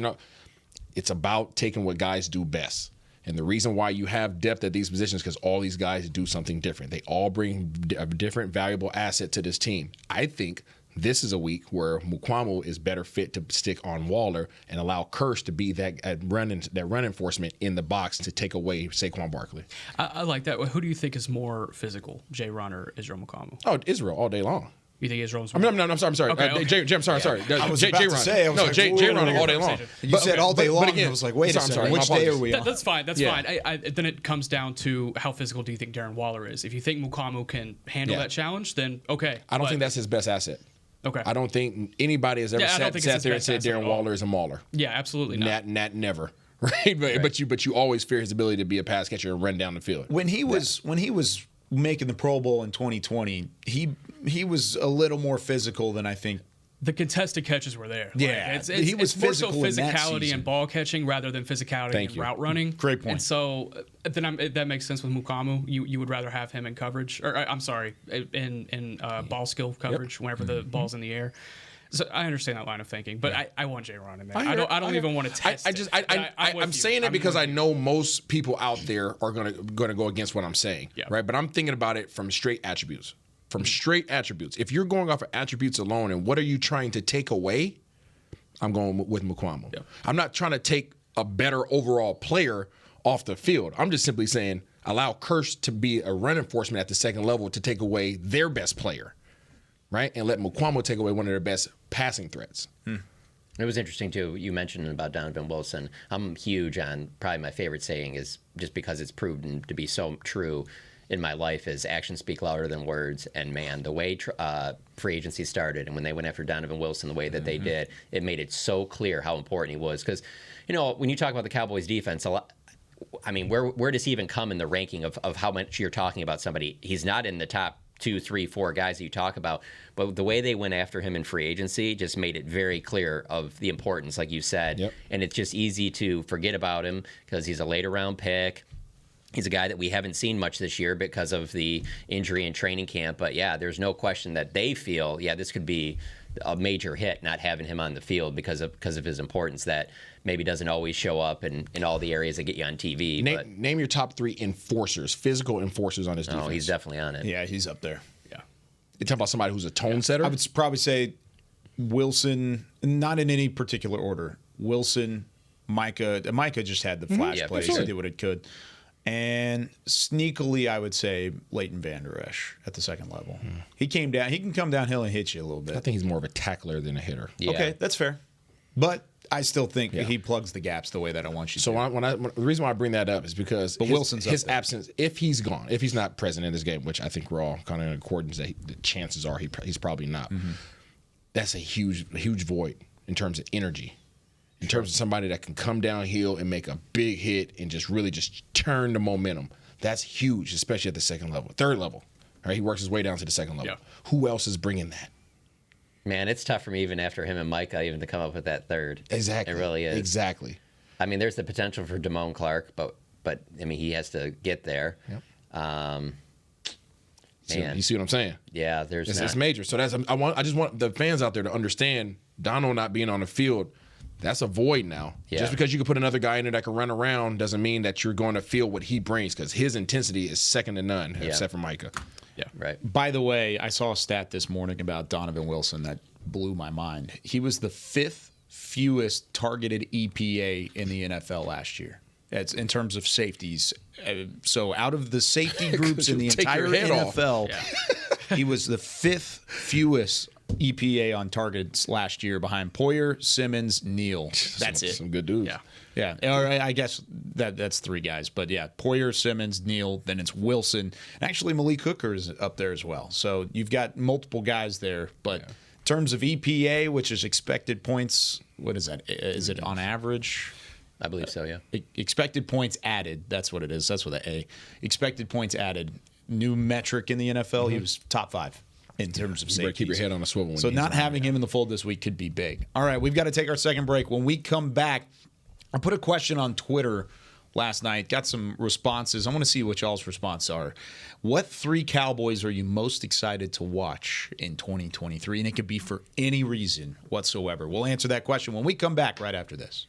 Speaker 5: It's about taking what guys do best. And the reason why you have depth at these positions is because all these guys do something different. They all bring a different valuable asset to this team. I think this is a week where Mukuamu is better fit to stick on Waller and allow Curse to be that run enforcement in the box to take away Saquon Barkley.
Speaker 6: I like that. Who do you think is more physical, J-Ron or Israel Mukuamu?
Speaker 5: Oh, Israel all day long.
Speaker 6: You think Israel's
Speaker 5: more? I'm sorry.
Speaker 6: Okay.
Speaker 5: Jay, I'm sorry.
Speaker 15: I was about to say,
Speaker 5: J-Ron all day long.
Speaker 15: You said all day long. But again, I was like, wait a second, which day are we on?
Speaker 6: That's fine. Fine. Then it comes down to how physical do you think Darren Waller is? If you think Mukuamu can handle that challenge, then okay.
Speaker 5: I don't think that's his best asset.
Speaker 6: Okay.
Speaker 5: I don't think anybody has ever sat there and said Darren Waller is a mauler.
Speaker 6: Yeah, absolutely not.
Speaker 5: Never. Right? But you always fear his ability to be a pass catcher and run down the field.
Speaker 4: When he was making the Pro Bowl in 2020, he was a little more physical than I think.
Speaker 6: The contested catches were there.
Speaker 4: Yeah,
Speaker 6: it's more so physicality and ball catching rather than physicality and route running.
Speaker 4: Great point.
Speaker 6: And so then that makes sense with Mukuamu. You would rather have him in coverage, or I'm sorry, in ball skill coverage whenever the ball's in the air. So I understand that line of thinking, but I want J-Ron in there. I don't even want to test.
Speaker 5: I'm saying it because I know most people out there are gonna go against what I'm saying, right? But I'm thinking about it from straight attributes. If you're going off of attributes alone, and what are you trying to take away? I'm going with Mukuamu. Yeah. I'm not trying to take a better overall player off the field. I'm just simply saying allow Curse to be a run enforcement at the second level to take away their best player, right? And let Mukuamu take away one of their best passing threats.
Speaker 7: It was interesting, too. You mentioned about Donovan Wilson. I'm huge on, probably my favorite saying is, just because it's proven to be so true in my life, is actions speak louder than words. And, man, the way free agency started and when they went after Donovan Wilson the way that they did, it made it so clear how important he was. Because, when you talk about the Cowboys' defense, where does he even come in the ranking of how much you're talking about somebody? He's not in the top 2, 3, 4 guys that you talk about, but the way they went after him in free agency just made it very clear of the importance, like you said. And it's just easy to forget about him because he's a later round pick. He's a guy that we haven't seen much this year because of the injury in training camp. But yeah, there's no question that they feel, this could be a major hit not having him on the field because of his importance that maybe doesn't always show up in all the areas that get you on TV.
Speaker 5: Name your top 3 enforcers, physical enforcers on his defense.
Speaker 7: Oh, he's definitely on it.
Speaker 4: Yeah, he's up there. Yeah.
Speaker 5: You're talking about somebody who's a tone setter?
Speaker 4: I would probably say Wilson, not in any particular order. Wilson, Micah. Micah just had the flash plays. He did what it could. And sneakily, I would say Leighton Vander Esch at the second level. He came down. He can come downhill and hit you a little bit.
Speaker 5: I think he's more of a tackler than a hitter.
Speaker 7: Yeah.
Speaker 4: Okay, that's fair. But I still think he plugs the gaps the way that I want you to.
Speaker 5: So the reason why I bring that up is because his absence, if he's gone, if he's not present in this game, which I think we're all kind of in accordance that the chances are he's probably not. That's a huge void in terms of energy. In terms of somebody that can come downhill and make a big hit and just really just turn the momentum. That's huge, especially at the second level. Third level. All right, he works his way down to the second level. Yeah. Who else is bringing that?
Speaker 7: Man, it's tough for me even after him and Micah even to come up with that third.
Speaker 5: Exactly.
Speaker 7: It really is.
Speaker 5: Exactly.
Speaker 7: There's the potential for Damone Clark, but he has to get there.
Speaker 5: Yep.
Speaker 7: Man.
Speaker 5: You see what I'm saying?
Speaker 7: Yeah,
Speaker 5: it's major. So I just want the fans out there to understand Dono not being on the field. That's a void now. Yeah. Just because you can put another guy in there that can run around doesn't mean that you're going to feel what he brings because his intensity is second to none, except for Micah.
Speaker 7: Yeah, right.
Speaker 4: By the way, I saw a stat this morning about Donovan Wilson that blew my mind. He was the 5th fewest targeted EPA in the NFL last year. It's in terms of safeties. So out of the safety groups in the entire NFL, he was the 5th fewest EPA on targets last year behind Poyer, Simmons, Neal. That's it.
Speaker 5: Some good dudes.
Speaker 4: Yeah. Or I guess that's 3 guys. But yeah, Poyer, Simmons, Neal, then it's Wilson. And actually Malik Hooker is up there as well. So you've got multiple guys there. But in terms of EPA, which is expected points, what is that? Is it on average?
Speaker 7: I believe so, yeah.
Speaker 4: Expected points added. That's what it is. That's with an A. Expected points added. New metric in the NFL. He was top 5. In terms of safety.
Speaker 5: Keep your head on a swivel.
Speaker 4: So not having him in the fold this week could be big. All right, we've got to take our second break. When we come back, I put a question on Twitter last night, got some responses. I want to see what y'all's responses are. What 3 Cowboys are you most excited to watch in 2023? And it could be for any reason whatsoever. We'll answer that question when we come back right after this.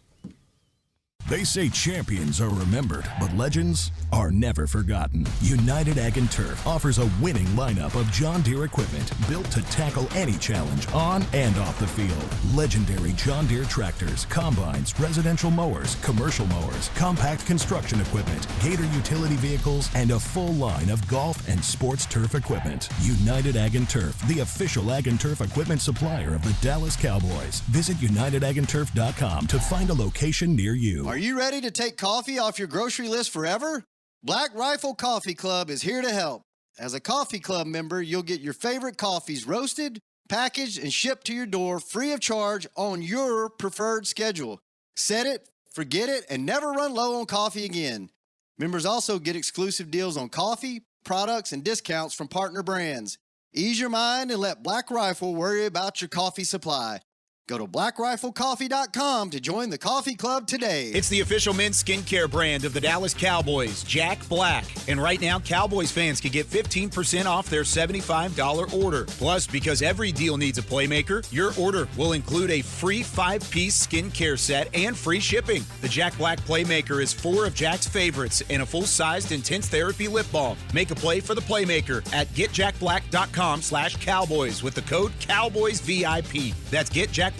Speaker 16: They say champions are remembered, but legends are never forgotten. United Ag and Turf offers a winning lineup of John Deere equipment built to tackle any challenge on and off the field. Legendary John Deere tractors, combines, residential mowers, commercial mowers, compact construction equipment, Gator utility vehicles, and a full line of golf and sports turf equipment. United Ag and Turf, the official Ag and Turf equipment supplier of the Dallas Cowboys. Visit UnitedAgAndTurf.com to find a location near you.
Speaker 10: Are you ready to take coffee off your grocery list forever? Black Rifle Coffee Club is here to help. As a coffee club member, you'll get your favorite coffees roasted, packaged, and shipped to your door free of charge on your preferred schedule. Set it, forget it, and never run low on coffee again. Members also get exclusive deals on coffee, products, and discounts from partner brands. Ease your mind and let Black Rifle worry about your coffee supply. Go to blackriflecoffee.com to join the coffee club today.
Speaker 11: It's the official men's skincare brand of the Dallas Cowboys, Jack Black. And right now, Cowboys fans can get 15% off their $75 order. Plus, because every deal needs a playmaker, your order will include a free 5-piece skincare set and free shipping. The Jack Black Playmaker is 4 of Jack's favorites and a full-sized intense therapy lip balm. Make a play for the playmaker at getjackblack.com/Cowboys with the code CowboysVIP. That's getjackblack.com/Cowboys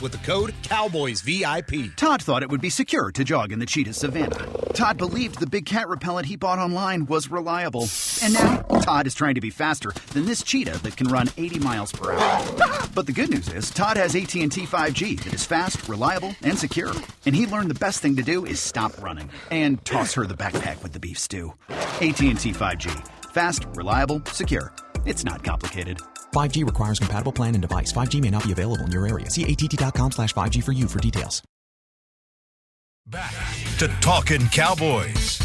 Speaker 11: with the code CowboysVIP.
Speaker 9: Todd thought it would be secure to jog in the cheetah savanna. Todd believed the big cat repellent he bought online was reliable. And now, Todd is trying to be faster than this cheetah that can run 80 miles per hour. But the good news is, Todd has AT&T 5G that is fast, reliable, and secure. And he learned the best thing to do is stop running and toss her the backpack with the beef stew. AT&T 5G. Fast, reliable, secure. It's not complicated.
Speaker 8: 5G requires compatible plan and device. 5G may not be available in your area. See att.com/5G for you for details.
Speaker 1: Back to Talkin Cowboys.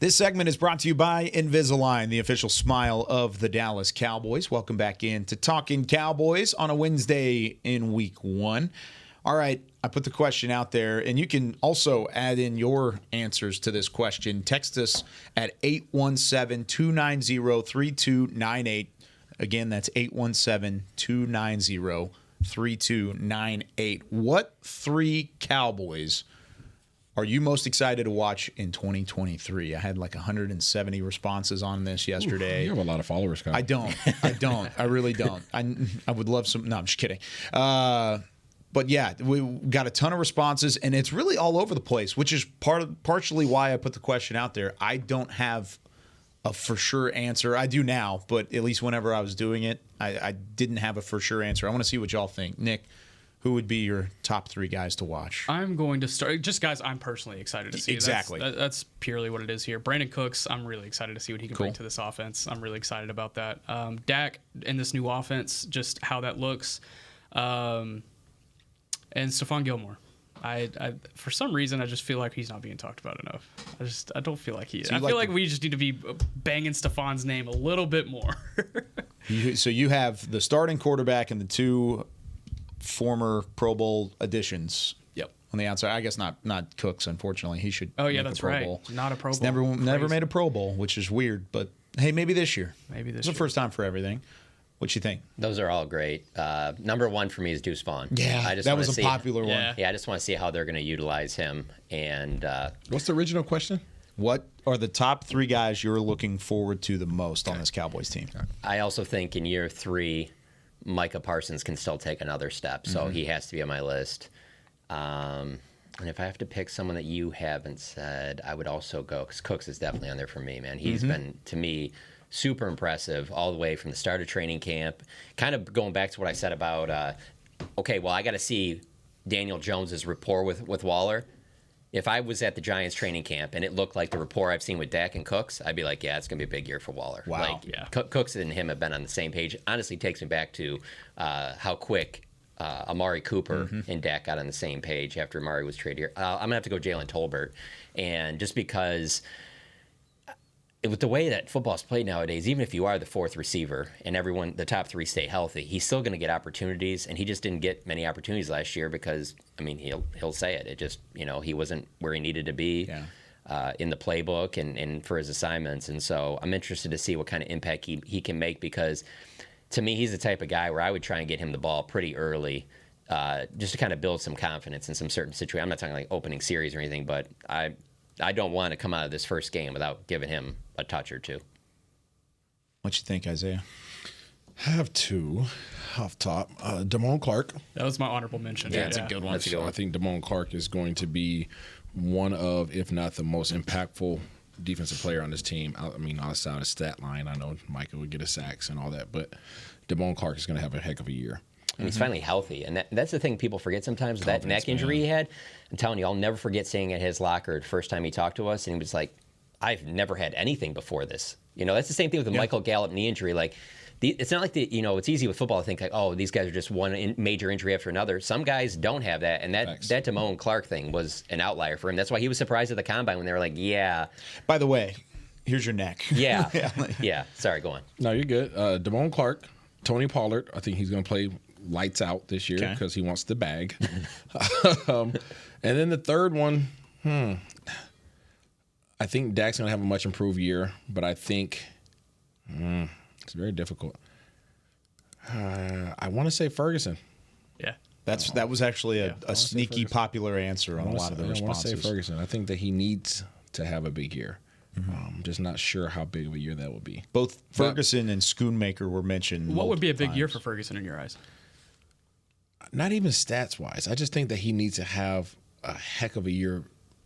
Speaker 4: This segment is brought to you by Invisalign, the official smile of the Dallas Cowboys. Welcome back in to Talkin Cowboys on a Wednesday in week 1. All right, I put the question out there, and you can also add in your answers to this question. Text us at 817-290-3298. Again, that's 817-290-3298. What 3 Cowboys are you most excited to watch in 2023? I had like 170 responses on this yesterday.
Speaker 5: You have a lot of followers, Kyle.
Speaker 4: I don't. I really don't. I would love some. No, I'm just kidding. But yeah, we got a ton of responses, and it's really all over the place, which is partially why I put the question out there. I don't have a for sure answer. I do now, but at least whenever I was doing it, I didn't have a for sure answer. I want to see what y'all think. Nick, who would be your top 3 guys to watch?
Speaker 6: I'm going to start just guys I'm personally excited to see.
Speaker 4: Exactly.
Speaker 6: That's purely what it is here. Brandon Cooks, I'm really excited to see what he can bring to this offense. I'm really excited about that. Dak in this new offense, just how that looks. And Stephon Gilmore. I for some reason I just feel like he's not being talked about enough. I don't feel like he is. I feel like we just need to be banging Stephon's name a little bit more.
Speaker 4: So you have the starting quarterback and the 2 former Pro Bowl additions.
Speaker 6: Yep.
Speaker 4: On the outside, I guess not Cooks. Unfortunately, he should.
Speaker 6: Oh yeah,
Speaker 4: make
Speaker 6: that's
Speaker 4: a Pro
Speaker 6: right.
Speaker 4: Bowl.
Speaker 6: Not a Pro Bowl.
Speaker 4: Never made a Pro Bowl, which is weird. But hey, maybe this year.
Speaker 6: It's
Speaker 4: the first time for everything. What you think?
Speaker 7: Those are all great. Number 1 for me is Deuce Vaughn.
Speaker 4: Yeah, that was a popular one.
Speaker 7: Yeah, I just want to see how they're going to utilize him. And
Speaker 5: what's the original question?
Speaker 4: What are the top 3 guys you're looking forward to the most on this Cowboys team?
Speaker 7: I also think in year 3, Micah Parsons can still take another step, so he has to be on my list. And if I have to pick someone that you haven't said, I would also go, because Cooks is definitely on there for me, man. He's been, to me, super impressive all the way from the start of training camp. Kind of going back to what I said about, I got to see Daniel Jones's rapport with Waller. If I was at the Giants training camp and it looked like the rapport I've seen with Dak and Cooks, I'd be like, yeah, it's going to be a big year for Waller.
Speaker 4: Wow.
Speaker 7: Cooks and him have been on the same page. Honestly, takes me back to how quick Amari Cooper and Dak got on the same page after Amari was traded here. I'm going to have to go Jalen Tolbert. And just because with the way that football's played nowadays, even if you are the fourth receiver and the top three stay healthy, he's still going to get opportunities, and he just didn't get many opportunities last year because, I mean, he'll say it. It just, he wasn't where he needed to be in the playbook and for his assignments. And so I'm interested to see what kind of impact he can make, because to me, he's the type of guy where I would try and get him the ball pretty early, just to kind of build some confidence in some certain situation. I'm not talking like opening series or anything, but I don't want to come out of this first game without giving him a touch or two.
Speaker 4: What you think, Isaiah?
Speaker 5: I have two off top. Damone Clark.
Speaker 6: That was my honorable mention.
Speaker 4: Yeah, that's a good one.
Speaker 5: That's a good one. I think Damone Clark is going to be one of, if not the most impactful defensive player on this team. I mean, outside of stat line, I know Micah would get a sacks and all that, but Damone Clark is going to have a heck of a year.
Speaker 7: And he's finally healthy. And that's the thing people forget sometimes. That neck injury he had, I'm telling you, I'll never forget saying at his locker the first time he talked to us, and he was like, I've never had anything before this. That's the same thing with the Michael Gallup knee injury. Like, it's not like it's easy with football to think like, oh, these guys are just one major injury after another. Some guys don't have that, and that Damone Clark thing was an outlier for him. That's why he was surprised at the combine when they were like, yeah.
Speaker 4: By the way, here's your neck.
Speaker 7: Yeah. Yeah. Sorry, go on.
Speaker 5: No, you're good. Damone Clark, Tony Pollard, I think he's going to play lights out this year because he wants the bag. And then the third one, I think Dak's going to have a much improved year, but I think it's very difficult. I want to say Ferguson.
Speaker 6: Yeah.
Speaker 4: That was actually a sneaky popular answer on a lot of the responses.
Speaker 5: I want to say Ferguson. I think that he needs to have a big year. I'm just not sure how big of a year that will be.
Speaker 4: Both Ferguson and Schoonmaker were mentioned.
Speaker 6: What would be a big year for Ferguson in your eyes?
Speaker 5: Not even stats-wise. I just think that he needs to have a heck of a year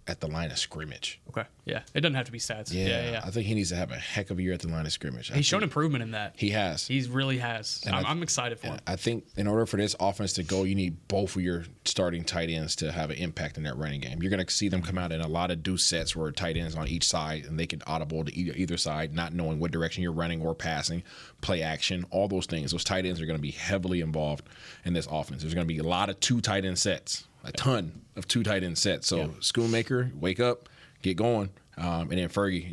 Speaker 5: at the line of scrimmage.
Speaker 6: Okay. Yeah. It doesn't have to be stats. Yeah.
Speaker 5: I think he needs to have a heck of a year at the line of scrimmage.
Speaker 6: He's shown improvement in that.
Speaker 5: He has.
Speaker 6: He really has. I'm excited for him.
Speaker 5: I think in order for this offense to go, you need both of your starting tight ends to have an impact in that running game. You're going to see them come out in a lot of deuce sets where tight ends on each side, and they can audible to either side, not knowing what direction you're running or passing, play action, all those things. Those tight ends are going to be heavily involved in this offense. There's going to be a lot of two tight end sets. A ton of two tight end sets. So Schoonmaker, wake up, get going, and then Fergie,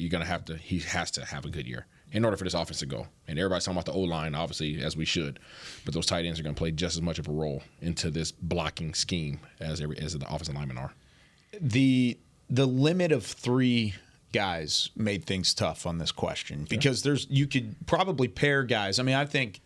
Speaker 5: he has to have a good year in order for this offense to go. And everybody's talking about the O-line, obviously, as we should, but those tight ends are going to play just as much of a role into this blocking scheme as the offensive linemen are.
Speaker 4: The limit of three guys made things tough on this question because you could probably pair guys. I mean, I think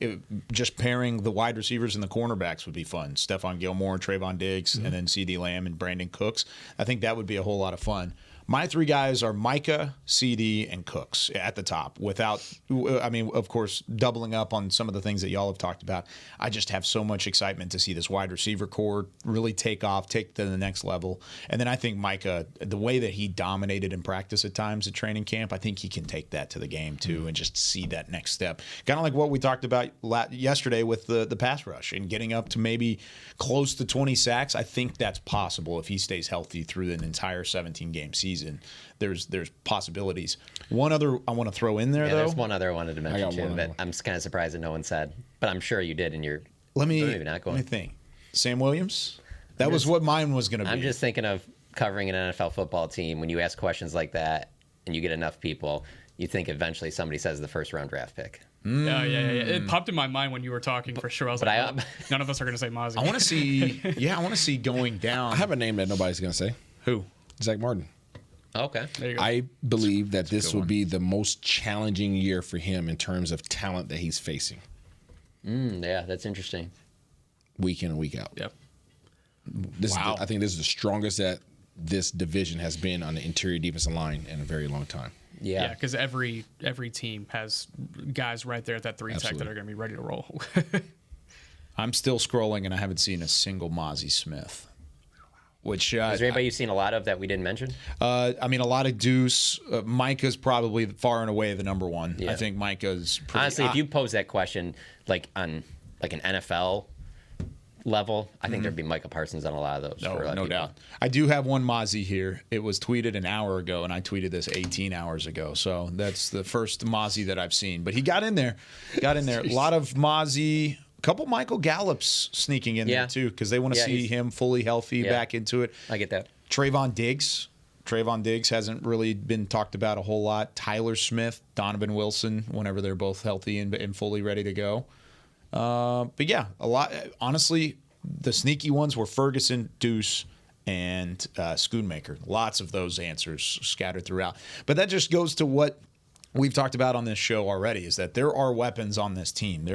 Speaker 4: just pairing the wide receivers and the cornerbacks would be fun. Stephon Gilmore, Trayvon Diggs, and then CeeDee Lamb and Brandon Cooks. I think that would be a whole lot of fun. My three guys are Micah, CD, and Cooks at the top. Of course, doubling up on some of the things that y'all have talked about. I just have so much excitement to see this wide receiver core really take off, take to the next level. And then I think Micah, the way that he dominated in practice at times at training camp, I think he can take that to the game too and just see that next step. Kind of like what we talked about yesterday with the pass rush and getting up to maybe close to 20 sacks. I think that's possible if he stays healthy through an entire 17-game season. There's possibilities. One other I want to throw in there, though.
Speaker 7: There's one other I wanted to mention, too, that I'm kind of surprised that no one said. But I'm sure you did in your...
Speaker 4: Let me think. Sam Williams? That was what mine was going to be.
Speaker 7: I'm just thinking of covering an NFL football team. When you ask questions like that and you get enough people, you think eventually somebody says the first-round draft pick.
Speaker 6: Yeah. It popped in my mind when you were talking for sure. I was none of us are going to say Mozzie.
Speaker 4: I want to see going down.
Speaker 5: I have a name that nobody's going to say.
Speaker 4: Who?
Speaker 5: Zach Martin.
Speaker 7: Okay.
Speaker 6: There you go.
Speaker 5: I believe that this will be the most challenging year for him in terms of talent that he's facing.
Speaker 7: Yeah, that's interesting.
Speaker 5: Week in and week out.
Speaker 6: Yep.
Speaker 5: I think this is the strongest that this division has been on the interior defensive line in a very long time.
Speaker 7: Yeah,
Speaker 6: because every team has guys right there at that 3 tech that are going to be ready to roll.
Speaker 4: I'm still scrolling, and I haven't seen a single Mozzie Smith. Which,
Speaker 7: is there anybody you've seen a lot of that we didn't mention?
Speaker 4: A lot of Deuce. Micah's probably far and away the number one. Yeah. I think Micah's pretty...
Speaker 7: Honestly, if you pose that question on an NFL level, I think there'd be Micah Parsons on a lot of those.
Speaker 4: No doubt. I do have one Mozzie here. It was tweeted an hour ago, and I tweeted this 18 hours ago. So that's the first Mozzie that I've seen. But he got in there. A lot of Mozzie... A couple Michael Gallups sneaking in there, too, because they want to see him fully healthy back into it.
Speaker 7: I get that.
Speaker 4: Trayvon Diggs, Trayvon Diggs hasn't really been talked about a whole lot. Tyler Smith, Donovan Wilson, whenever they're both healthy and fully ready to go. But yeah, a lot. Honestly, the sneaky ones were Ferguson, Deuce, and Schoonmaker. Lots of those answers scattered throughout. But that just goes to what we've talked about on this show already, is that there are weapons on this team.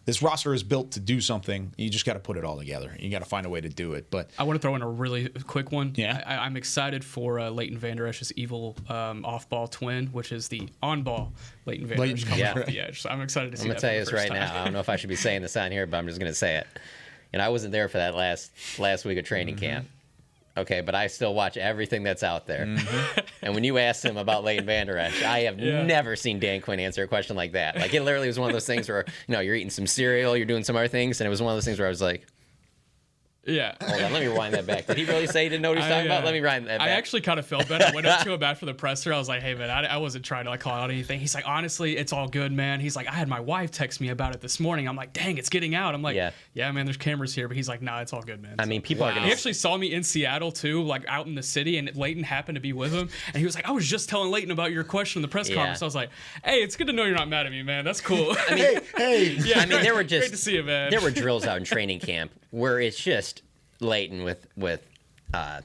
Speaker 4: This roster is built to do something. You just got to put it all together. You got to find a way to do it. But
Speaker 6: I want to throw in a really quick one.
Speaker 4: Yeah,
Speaker 6: I'm excited for Leighton Vander Esch's evil off-ball twin, which is the on-ball Leighton Vander Esch coming off the edge. So I'm excited to see that.
Speaker 7: I'm going to tell you this right now. I don't know if I should be saying this on here, but I'm just going to say it. And I wasn't there for that last week of training camp. Okay, but I still watch everything that's out there. And when you asked him about Leighton Vander Esch, I have never seen Dan Quinn answer a question like that. Like, it literally was one of those things where, you're eating some cereal, you're doing some other things, and it was one of those things where I was like,
Speaker 6: yeah.
Speaker 7: Hold on, let me rewind that back. Did he really say he didn't know what he was talking about? Let me rewind that back.
Speaker 6: I actually kind of felt bad. I went up to him after the presser. I was like, hey, man, I wasn't trying to call out anything. He's like, honestly, it's all good, man. He's like, I had my wife text me about it this morning. I'm like, dang, it's getting out. I'm like, yeah, man, there's cameras here. But he's like, nah, it's all good, man.
Speaker 7: I mean, people are going to...
Speaker 6: He actually saw me in Seattle, too, like out in the city, and Leighton happened to be with him. And he was like, I was just telling Leighton about your question in the press conference. I was like, hey, it's good to know you're not mad at me, man. That's cool.
Speaker 7: I mean,
Speaker 4: hey.
Speaker 7: Yeah, I mean, there were just...
Speaker 6: Great to see you, man.
Speaker 7: There were drills out in training camp where it's just... Leighton with Ed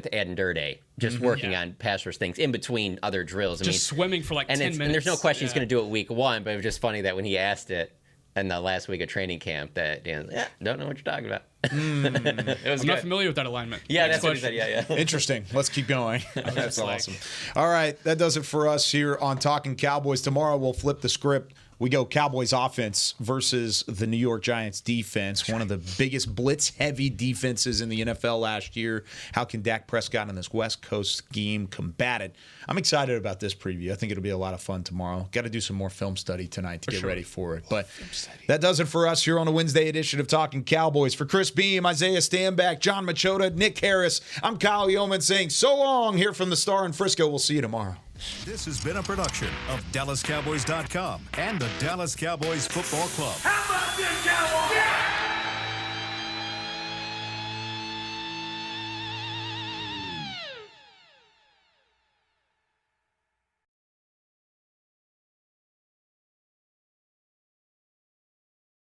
Speaker 7: and Durday just working on pass rush things in between other drills.
Speaker 6: Just swimming for 10 minutes.
Speaker 7: And there's no question he's going to do it week one, but it was just funny that when he asked it in the last week of training camp that Dan was, don't know what you're talking about.
Speaker 6: I'm not familiar with that alignment.
Speaker 7: Yeah, that's what he said. Yeah.
Speaker 4: Interesting. Let's keep going. That's awesome. All right, that does it for us here on Talkin' Cowboys. Tomorrow we'll flip the script. We go Cowboys offense versus the New York Giants defense, one of the biggest blitz-heavy defenses in the NFL last year. How can Dak Prescott and this West Coast scheme combat it? I'm excited about this preview. I think it'll be a lot of fun tomorrow. Got to do some more film study tonight to get ready for it. But that does it for us here on a Wednesday edition of Talkin' Cowboys. For Chris Beam, Isaiah Stanback, John Machota, Nick Harris, I'm Kyle Yeoman saying so long here from the Star in Frisco. We'll see you tomorrow.
Speaker 16: This has been a production of DallasCowboys.com and the Dallas Cowboys Football Club.
Speaker 2: How about this, Cowboys? Yeah!